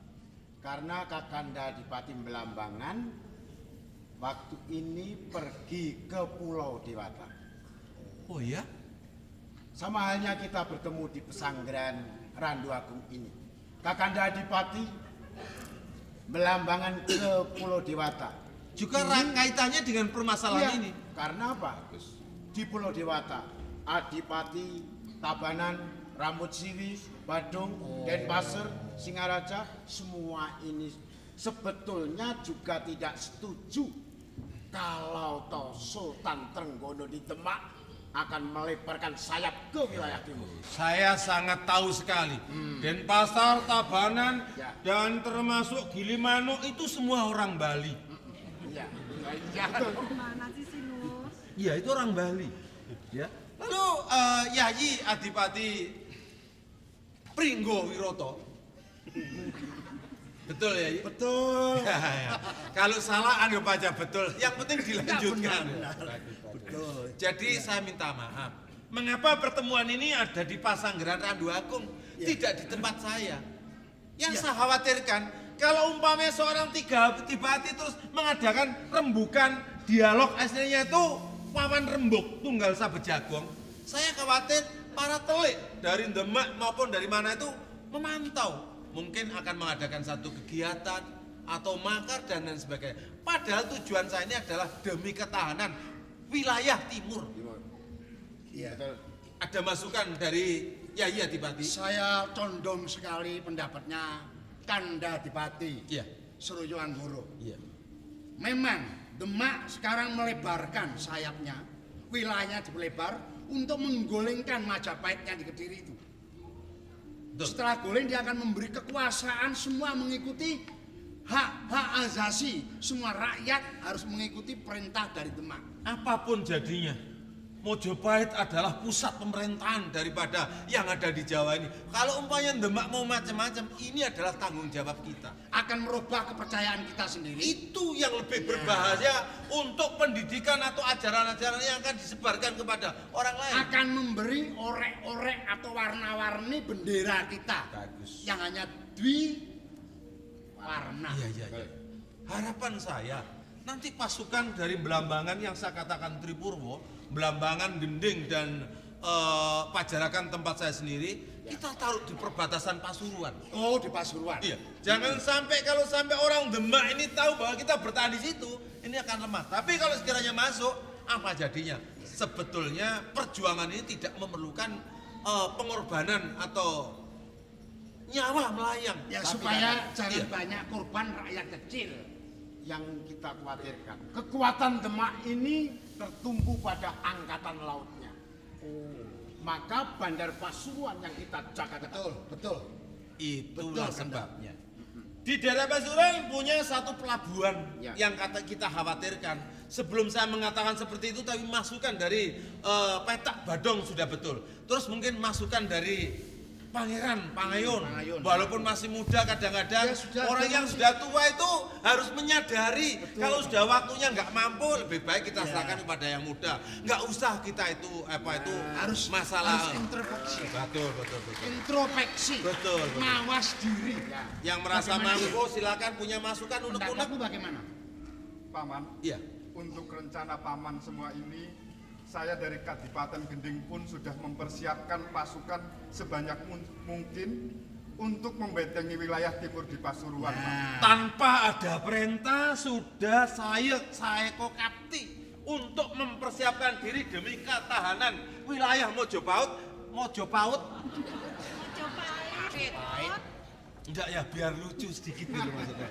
karena Kakanda Adipati Belambangan waktu ini pergi ke Pulau Dewata. Oh ya? Sama halnya kita bertemu di pesanggeran Randu Agung ini. Kakanda Adipati Belambangan ke Pulau Dewata. Juga kaitannya dengan permasalahan ini. Karena apa? Di Pulau Dewata, Adipati, Tabanan, Rambut Siwi, Badung, Denpasar, Singaraja, semua ini sebetulnya juga tidak setuju kalau toh Sultan Trenggono di Demak akan melebarkan sayap ke wilayah timur. Saya sangat tahu sekali. Denpasar, Tabanan, Ya. dan termasuk Gilimanuk itu semua orang Bali. Iya. Mana sih Sinus? Iya, itu orang Bali. Ya. Lalu Yayi Adipati Pringgo Wiroto. Betul ya? Betul. Kalau salah anggap aja betul. Yang penting dilanjutkan. Betul. Jadi saya minta maaf. Mengapa pertemuan ini ada di Pasanggeran Randu Agung, tidak di tempat saya? Yang saya khawatirkan, kalau umpamanya seorang Adipati terus mengadakan rembukan dialog aslinya itu Wawan Rembuk Tunggal Sabejagong, saya khawatir para telik dari Demak maupun dari mana itu memantau. Mungkin akan mengadakan satu kegiatan atau makar dan lain sebagainya. Padahal tujuan saya ini adalah demi ketahanan wilayah timur. Iya. Ada masukan dari Yayi Adipati? Saya condong sekali pendapatnya Kanda Adipati. Iya. Seroyoan Horo. Iya. Memang Demak sekarang melebarkan sayapnya, wilayahnya dilebar untuk menggolengkan Majapahitnya di Kediri itu. Betul. Setelah goleng dia akan memberi kekuasaan semua mengikuti hak asasi semua rakyat harus mengikuti perintah dari Demak. Apapun jadinya, Mojopahit adalah pusat pemerintahan daripada yang ada di Jawa ini. Kalau umpamanya Demak mau macam-macam, ini adalah tanggung jawab kita. Akan merubah kepercayaan kita sendiri. Itu yang lebih berbahaya untuk pendidikan atau ajaran-ajaran yang akan disebarkan kepada orang lain. Akan memberi orek-orek atau warna-warni bendera kita. Bagus. Yang hanya warna. Iya. Harapan saya, nanti pasukan dari Belambangan yang saya katakan Tripurwo, Belambangan, Gending, dan Pajarakan tempat saya sendiri, kita taruh di perbatasan Pasuruan. Oh, di Pasuruan. Iya. Jangan sampai kalau sampai orang Demak ini tahu bahwa kita bertahan di situ, ini akan lemah. Tapi kalau sekiranya masuk, apa jadinya? Sebetulnya perjuangan ini tidak memerlukan pengorbanan atau nyawa melayang. Ya, Tapi supaya jangan iya. banyak korban rakyat kecil. Yang kita khawatirkan, kekuatan Demak ini tertumpu pada angkatan lautnya. Maka Bandar Pasuruan yang kita jaga. Betul. Itulah Betul, sebabnya. Di daerah Pasuruan punya satu pelabuhan Ya. yang kita khawatirkan. Sebelum saya mengatakan seperti itu, tapi masukan dari Petak Badong sudah betul. Terus mungkin masukan dari Pangeran Pangayun. Walaupun masih muda kadang-kadang Ya, sudah, orang yang sudah tua itu harus menyadari kalau sudah waktunya nggak mampu, lebih baik kita serahkan kepada yang muda. Nggak usah kita itu Harus masalah. harus introspeksi. Betul. Introspeksi. Betul. Mawas diri. Yang merasa Bagaimana? mampu silakan punya masukan unek-unek. Pendapatmu bagaimana? Paman, Iya. untuk rencana paman semua ini, saya dari Kadipaten Gending pun sudah mempersiapkan pasukan sebanyak mungkin untuk membentengi wilayah timur di Pasuruan, Pak. Tanpa ada perintah sudah saya kokapti untuk mempersiapkan diri demi ketahanan wilayah Mojopahit. Enggak ya, biar lucu sedikit gitu maksudnya.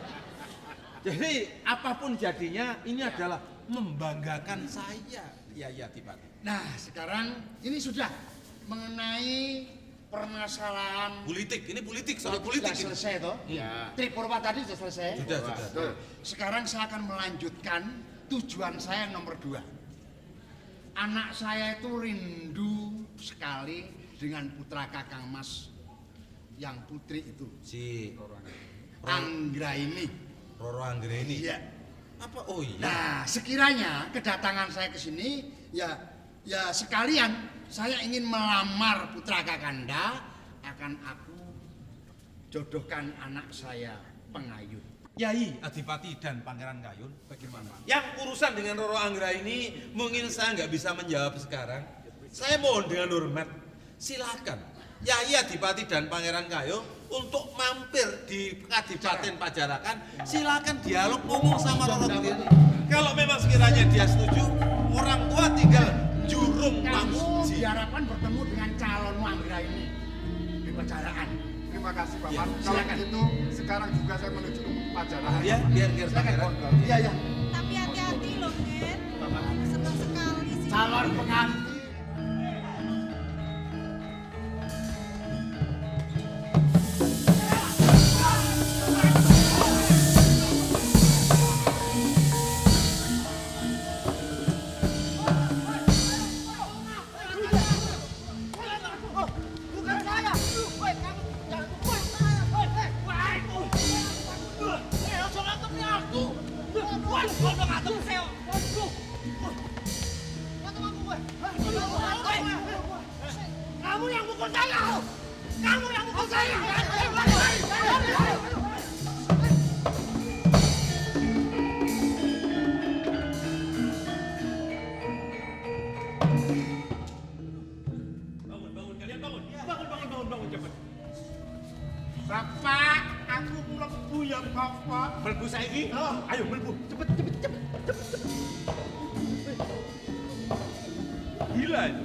Jadi apapun jadinya, ini adalah membanggakan saya. Ya, Adipati. Nah, sekarang ini sudah mengenai permasalahan Politik, ini politik, soal politik sudah ini. selesai toh? Ya. Tripurwa tadi sudah selesai. Sudah. Sekarang saya akan melanjutkan tujuan saya nomor 2. Anak saya itu rindu sekali dengan putra Kakang Mas yang putri itu, Si Anggra ini. Roro Anggreni. Iya. Apa? Oh iya. Nah, sekiranya kedatangan saya ke sini ya sekalian saya ingin melamar putra Kakanda, akan aku jodohkan anak saya Pengayun. Yai Adipati dan Pangeran Kayun, bagaimana? Yang urusan dengan Roro Anggra ini mungkin saya nggak bisa menjawab sekarang. Saya mohon dengan hormat, silakan Yai Adipati dan Pangeran Kayun untuk mampir di Kadipaten Pajarakan. Silakan dialog ngomong sama Roro Anggra. Kalau memang sekiranya dia setuju, orang tua tinggal jurung Kamu panguji. diharapkan bertemu dengan calon Anggra ini di Pajarakan. Terima kasih, Paman. Ya, Kalau silakan. begitu, sekarang juga saya menuju ke Pajarahan. Ya, biar Pangeran. Iya. Tapi hati-hati loh, Ken. Senang sekali sih. Calon pengantin. Kamu yang mukul saya! Kamu yang mukul saya! Bangun cepet. Bapak, aku mlebu ya Bapak. Mlebu saiki? Ayo mlebu, cepet. Gila itu.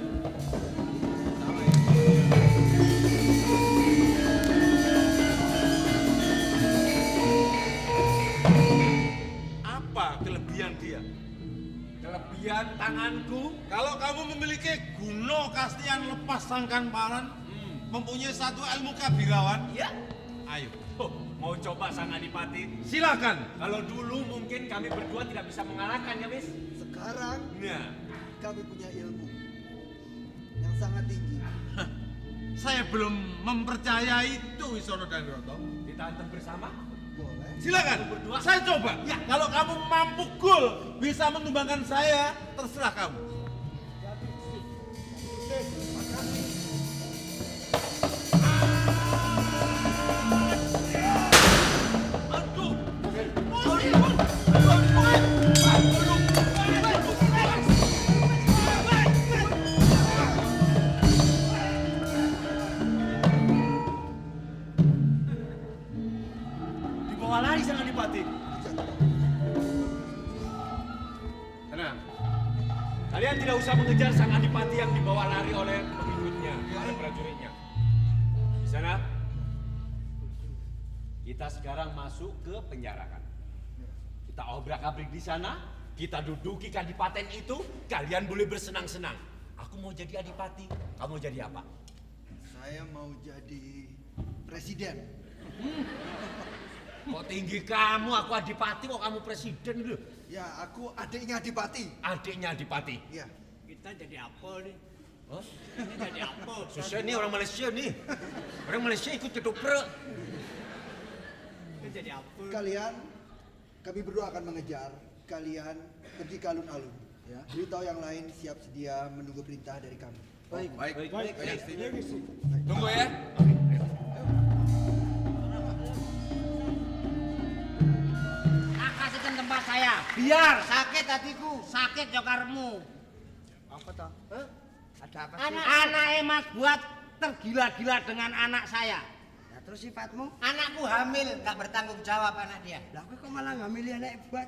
Apa kelebihan dia? Kelebihan tanganku? Kalau kamu memiliki Guno Kastian lepas sangkan paran, mempunyai satu ilmu kabirawan, Ya. ayo Oh, mau coba sang Adipati? Silakan. Kalau dulu mungkin kami berdua tidak bisa mengalahkan ya, Wis. Sekarang Nah, kami punya ilmu yang sangat tinggi. Saya belum mempercayai itu Wisono dan Roto. kita hantam bersama. Boleh. Silakan. Berdua. Saya coba. Ya. Kalau kamu mampu gol bisa menumbangkan saya, terserah kamu. Dibawa lari sang Adipati. Tenang. Kalian tidak usah mengejar sang Adipati yang dibawa lari oleh pengikutnya, oleh prajuritnya. Di sana, kita sekarang masuk ke penjarakan. Kita obrak-abrik di sana, kita duduki kadipaten itu, kalian boleh bersenang-senang. Aku mau jadi adipati, kamu jadi apa? Saya mau jadi presiden. Kok tinggi kamu, aku adipati, kok kamu presiden gitu? Ya, aku adiknya adipati. Adiknya adipati. Ya. Kita jadi apa nih? Oh? Ini jadi apa? Susah nih orang Malaysia nih. Orang Malaysia ikut ketoprak. Kita jadi apa? Kalian, kami berdua akan mengejar. Kalian pergi ke alun-alun. Ya. Beritahu yang lain siap sedia menunggu perintah dari kami. Baik. Tunggu ya. Kasihkan tempat saya. Biar sakit hatiku, sakit jokarmu. Apa toh? Ada apa sih? Anak Mas buat tergila-gila dengan anak saya. Ya, terus sifatmu? Anakku hamil, nggak bertanggung jawab anak dia. Lah kowe kok malah ngamili anak buat?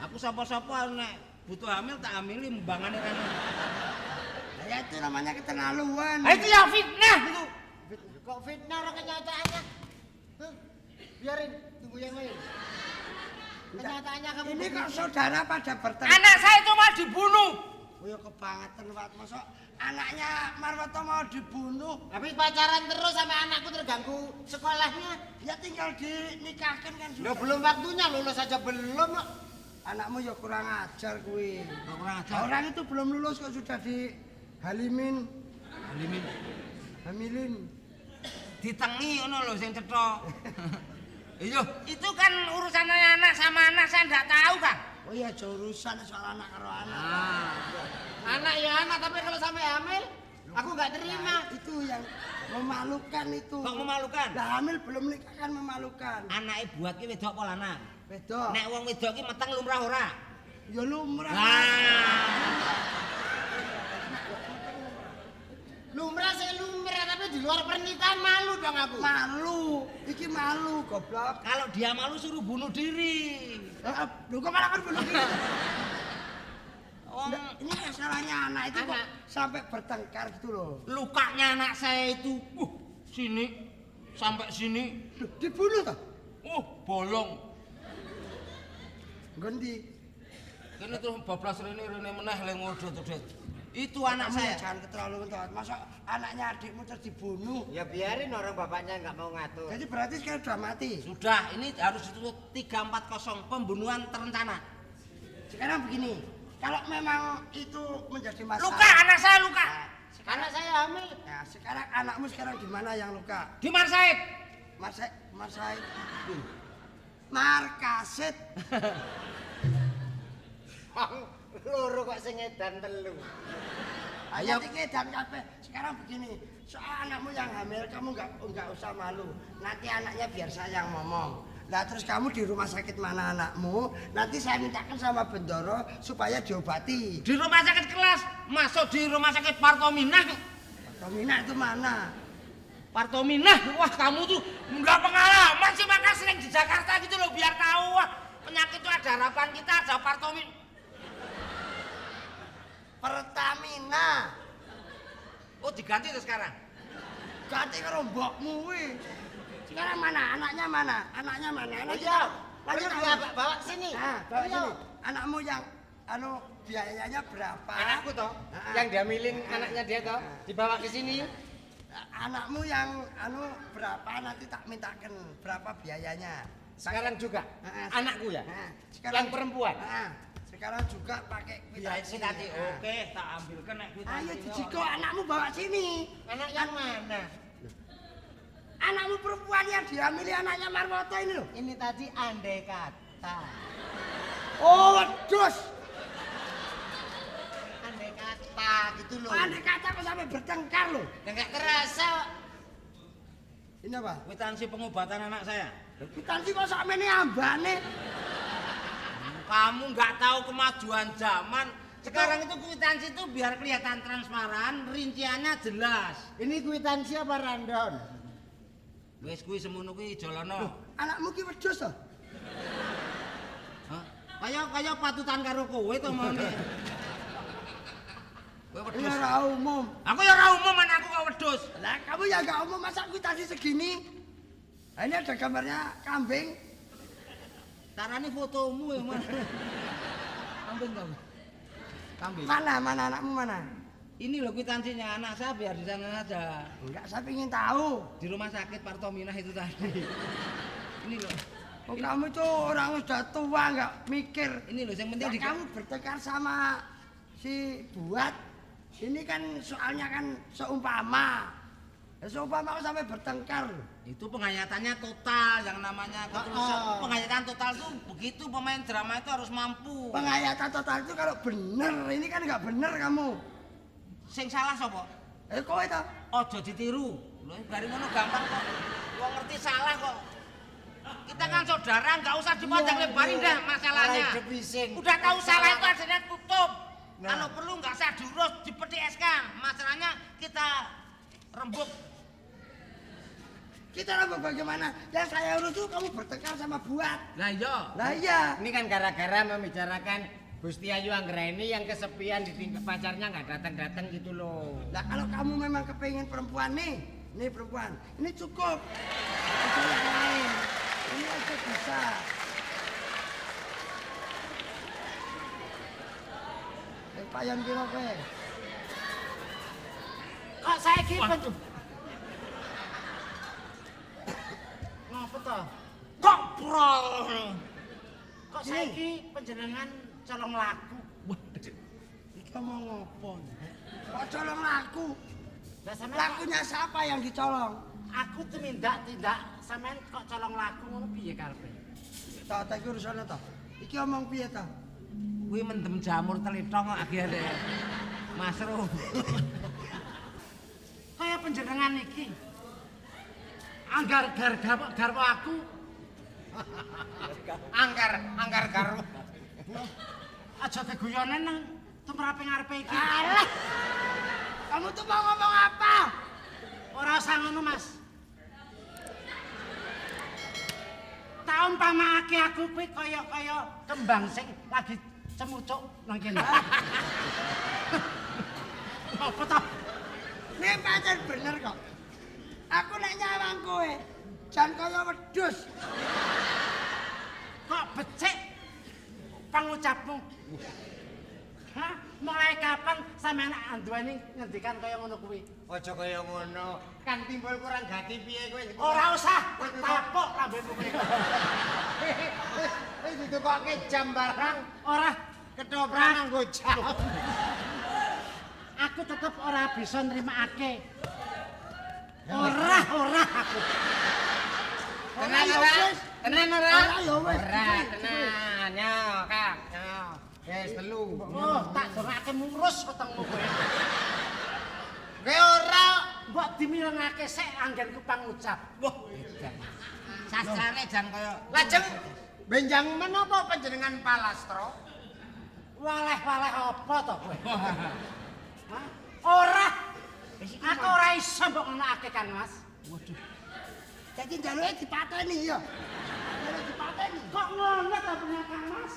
Aku sopo-sopo anak butuh hamil tak hamili mbangane kan. Lah ya itu namanya keterlaluan. Itu ya fitnah itu. Kok fitnah orang kenyataannya? Hah? Biarin, tunggu yang lain. Kenyataannya kamu ini kok saudara pada bertengkar. Anak saya itu mau dibunuh. Oh ya kebangetan Pak, masa anaknya Marwoto mau dibunuh. Tapi pacaran terus sama anakku terganggu sekolahnya. Ya tinggal dinikahkan kan Loh, sudah. belum waktunya, lulus aja belum kok. Anakmu ya kurang ajar kuwi. Kurang ajar. Orang itu belum lulus kok sudah dihalimin. Hamilin. Ditengi ngono lho sing cetha. Iya, itu kan urusannya anak sama anak saya enggak tahu kan. Oh iya, urusan soal anak karo anak. Anak ya anak, tapi kalau sampai hamil aku nggak terima. Nah, itu yang memalukan itu. Kok memalukan? Lah hamil belum nikah kan memalukan. Anake buat ki wedok apa lanang? Wedok. Nek wong wedok ki meteng lumrah ora? Ya lumrah. Lumrah sih lumrah, tapi di luar pernikahan malu dong aku. Malu. Iki malu, goblok. Kalau dia malu suruh bunuh diri. Lu kok malah kan bunuh diri? Wong Ini masalahnya anak itu kok sampai bertengkar gitu loh. lukanya anak saya itu, sini sampai sini, Loh, dibunuh toh? bolong. Ganti. Kene tuh bablas rene meneh le ngodot-odot. Itu anak saya. Jangan keterlaluan toh. Masa anaknya adikmu terus dibunuh? Ya biarin orang bapaknya nggak mau ngatur. Jadi berarti sekarang sudah mati. Sudah, ini harus ditutup 340 pembunuhan terencana. Sekarang begini, kalau memang itu menjadi masalah. Luka, anak saya luka. Anak saya hamil. Ya, sekarang anakmu sekarang di mana yang luka? Di Marsaid. Marsaid. Markasit. Loro kok sing edan telu. Ayo dan kabeh. Sekarang begini, soal anakmu yang hamil kamu nggak usah malu. Nanti anaknya biar saya yang ngomong. Nah terus kamu di rumah sakit mana anakmu? Nanti saya mintakan sama Bendoro supaya diobati. Di rumah sakit kelas, masuk di rumah sakit Partominah. Partominah itu mana? Partominah, wah kamu tuh nggak pengalaman sih, maka sering di Jakarta gitu loh, biar tahu wah penyakit itu ada harapan kita, ada Partomin. Pertamina. Oh diganti tuh sekarang. Ganti karo mbokmu kuwi. Sekarang mana? Anaknya mana? Anaknya mana? Iya. Lanjut bawa sini. Nah, bawa sini. Anakmu yang biayanya berapa? Anakku toh, yang diambilin anaknya dia toh, dibawa ke sini. Anakmu yang berapa nanti tak mintakan berapa biayanya. Sekarang juga anakku ya. Sekarang Yang perempuan. Sekarang juga pakai kwitansi. Tadi oke, tak ambilkan nek kwitansi. Ayo Jijiko, anakmu bawa sini. Anak yang mana? Anakmu perempuan yang dihamili anaknya Marwoto ini loh. Ini tadi andai kata. Oh, wedus. Andai kata gitu loh. Andai kata kok sampai bertengkar loh. Enggak kerasa. Ini apa? Kwitansi pengobatan anak saya. Kwitansi kok sampe ini ambane. Kamu nggak tahu kemajuan zaman. Sekarang itu kwitansi itu biar kelihatan transparan, rinciannya jelas. Ini kwitansi apa randon? Wis kuwi semono kuwi jolono. Anakmu ki wedhus to? Hah? Kaya patutan karo kowe to mone. Kowe wedhus. Ya ora umum. Aku ya ora umum anakku kok wedhus. Lah kamu ya enggak umum masa kwitansi segini? Nah, ini ada gambarnya kambing. Tarane fotomu ya mana? Kambing kamu. Kambing. Mana anakmu mana? Ini loh kwitansinya anak saya biar di sana aja. Enggak, saya ingin tahu. Di rumah sakit Partominah itu tadi. Ini loh. Oh, kamu itu orang sudah tua enggak mikir. Ini loh yang penting kamu bertengkar sama si Buat. Ini kan soalnya kan seumpama. Seumpama aku sampai bertengkar. Itu penghayatannya total yang namanya ketulusan. Penghayatan total itu begitu pemain drama itu harus mampu. Penghayatan total itu kalau bener, ini kan enggak bener kamu. Sing salah sapa? Kowe to. Ojo ditiru. Lho bari ngono gampang kok. Wong ngerti salah kok. Kita kan saudara, enggak usah dipanjang lebarin dah masalahnya. Udah tahu salah itu artinya tutup. Kalau perlu enggak usah diurus, dipetik SK. Masalahnya kita rembuk. Kita rembuk bagaimana? Yang saya urus itu kamu bertengkar sama Buat. Lah iya. Lah iya. Ini kan gara-gara membicarakan Gusti Ayu Anggraini yang kesepian ditinggal pacarnya nggak datang-datang gitu loh. Nah kalau kamu memang kepengen perempuan nih perempuan, ini cukup. Ada yang lain, ini aja bisa. Payan kira kowe. Kok saya kipet? Ngapa toh? Kok prol? Kok saiki panjenengan colong laku? Iki mau ngopo? Kok colong laku? Lakunya siapa yang dicolong? Aku tumindak sampean kok colong laku ngono piye karepe? Tak iki urusane to. Iki omong piye to? Kuwi mendem jamur telithong kok akhire. Masrum. Kaya panjenengan iki. Anggar garwa aku. Anggar garwa. Aja keguyonan nang tumrape ngarepe iki. Alah. Kamu tuh mau ngomong apa? Ora usah ngono, Mas. Taun pamakake aku kuwi kaya kembang sing lagi cemucuk nang kene. Apa ta? Nek pancen bener kok. Aku nek nyawang kowe, jan kaya wedhus. Kok becik pangucapmu? Hah? Mulai kapan sampean anduweni ngendikan kaya ngono kuwi? Aja kaya ngono. Kan timbul kurang gati piye kowe? Ora usah, tapok lambemu kuwi. Wis ditukokke jam barang, Ora ketoprak nganggo jam. aku tetep ora bisa nrimakake. Ora aku. Tenan ora? Tenan ora? Ora, tenan. Yo, Kak. Yo. Wis telu. Oh, tak dorake murus wetengmu kowe. Kowe ora mbok dimilengake sik anggenku pangucap. Wah, sastrane jan kaya. Lajeng benjang menapa panjenengan palastro? Waleh-waleh apa to kowe? Hah? Ora. Aku ora iso mbok ngenakake kan, Mas. Waduh. Jadi njaluke dipateni ya. Njaluk dipateni. Kok ngono ta Kang Mas?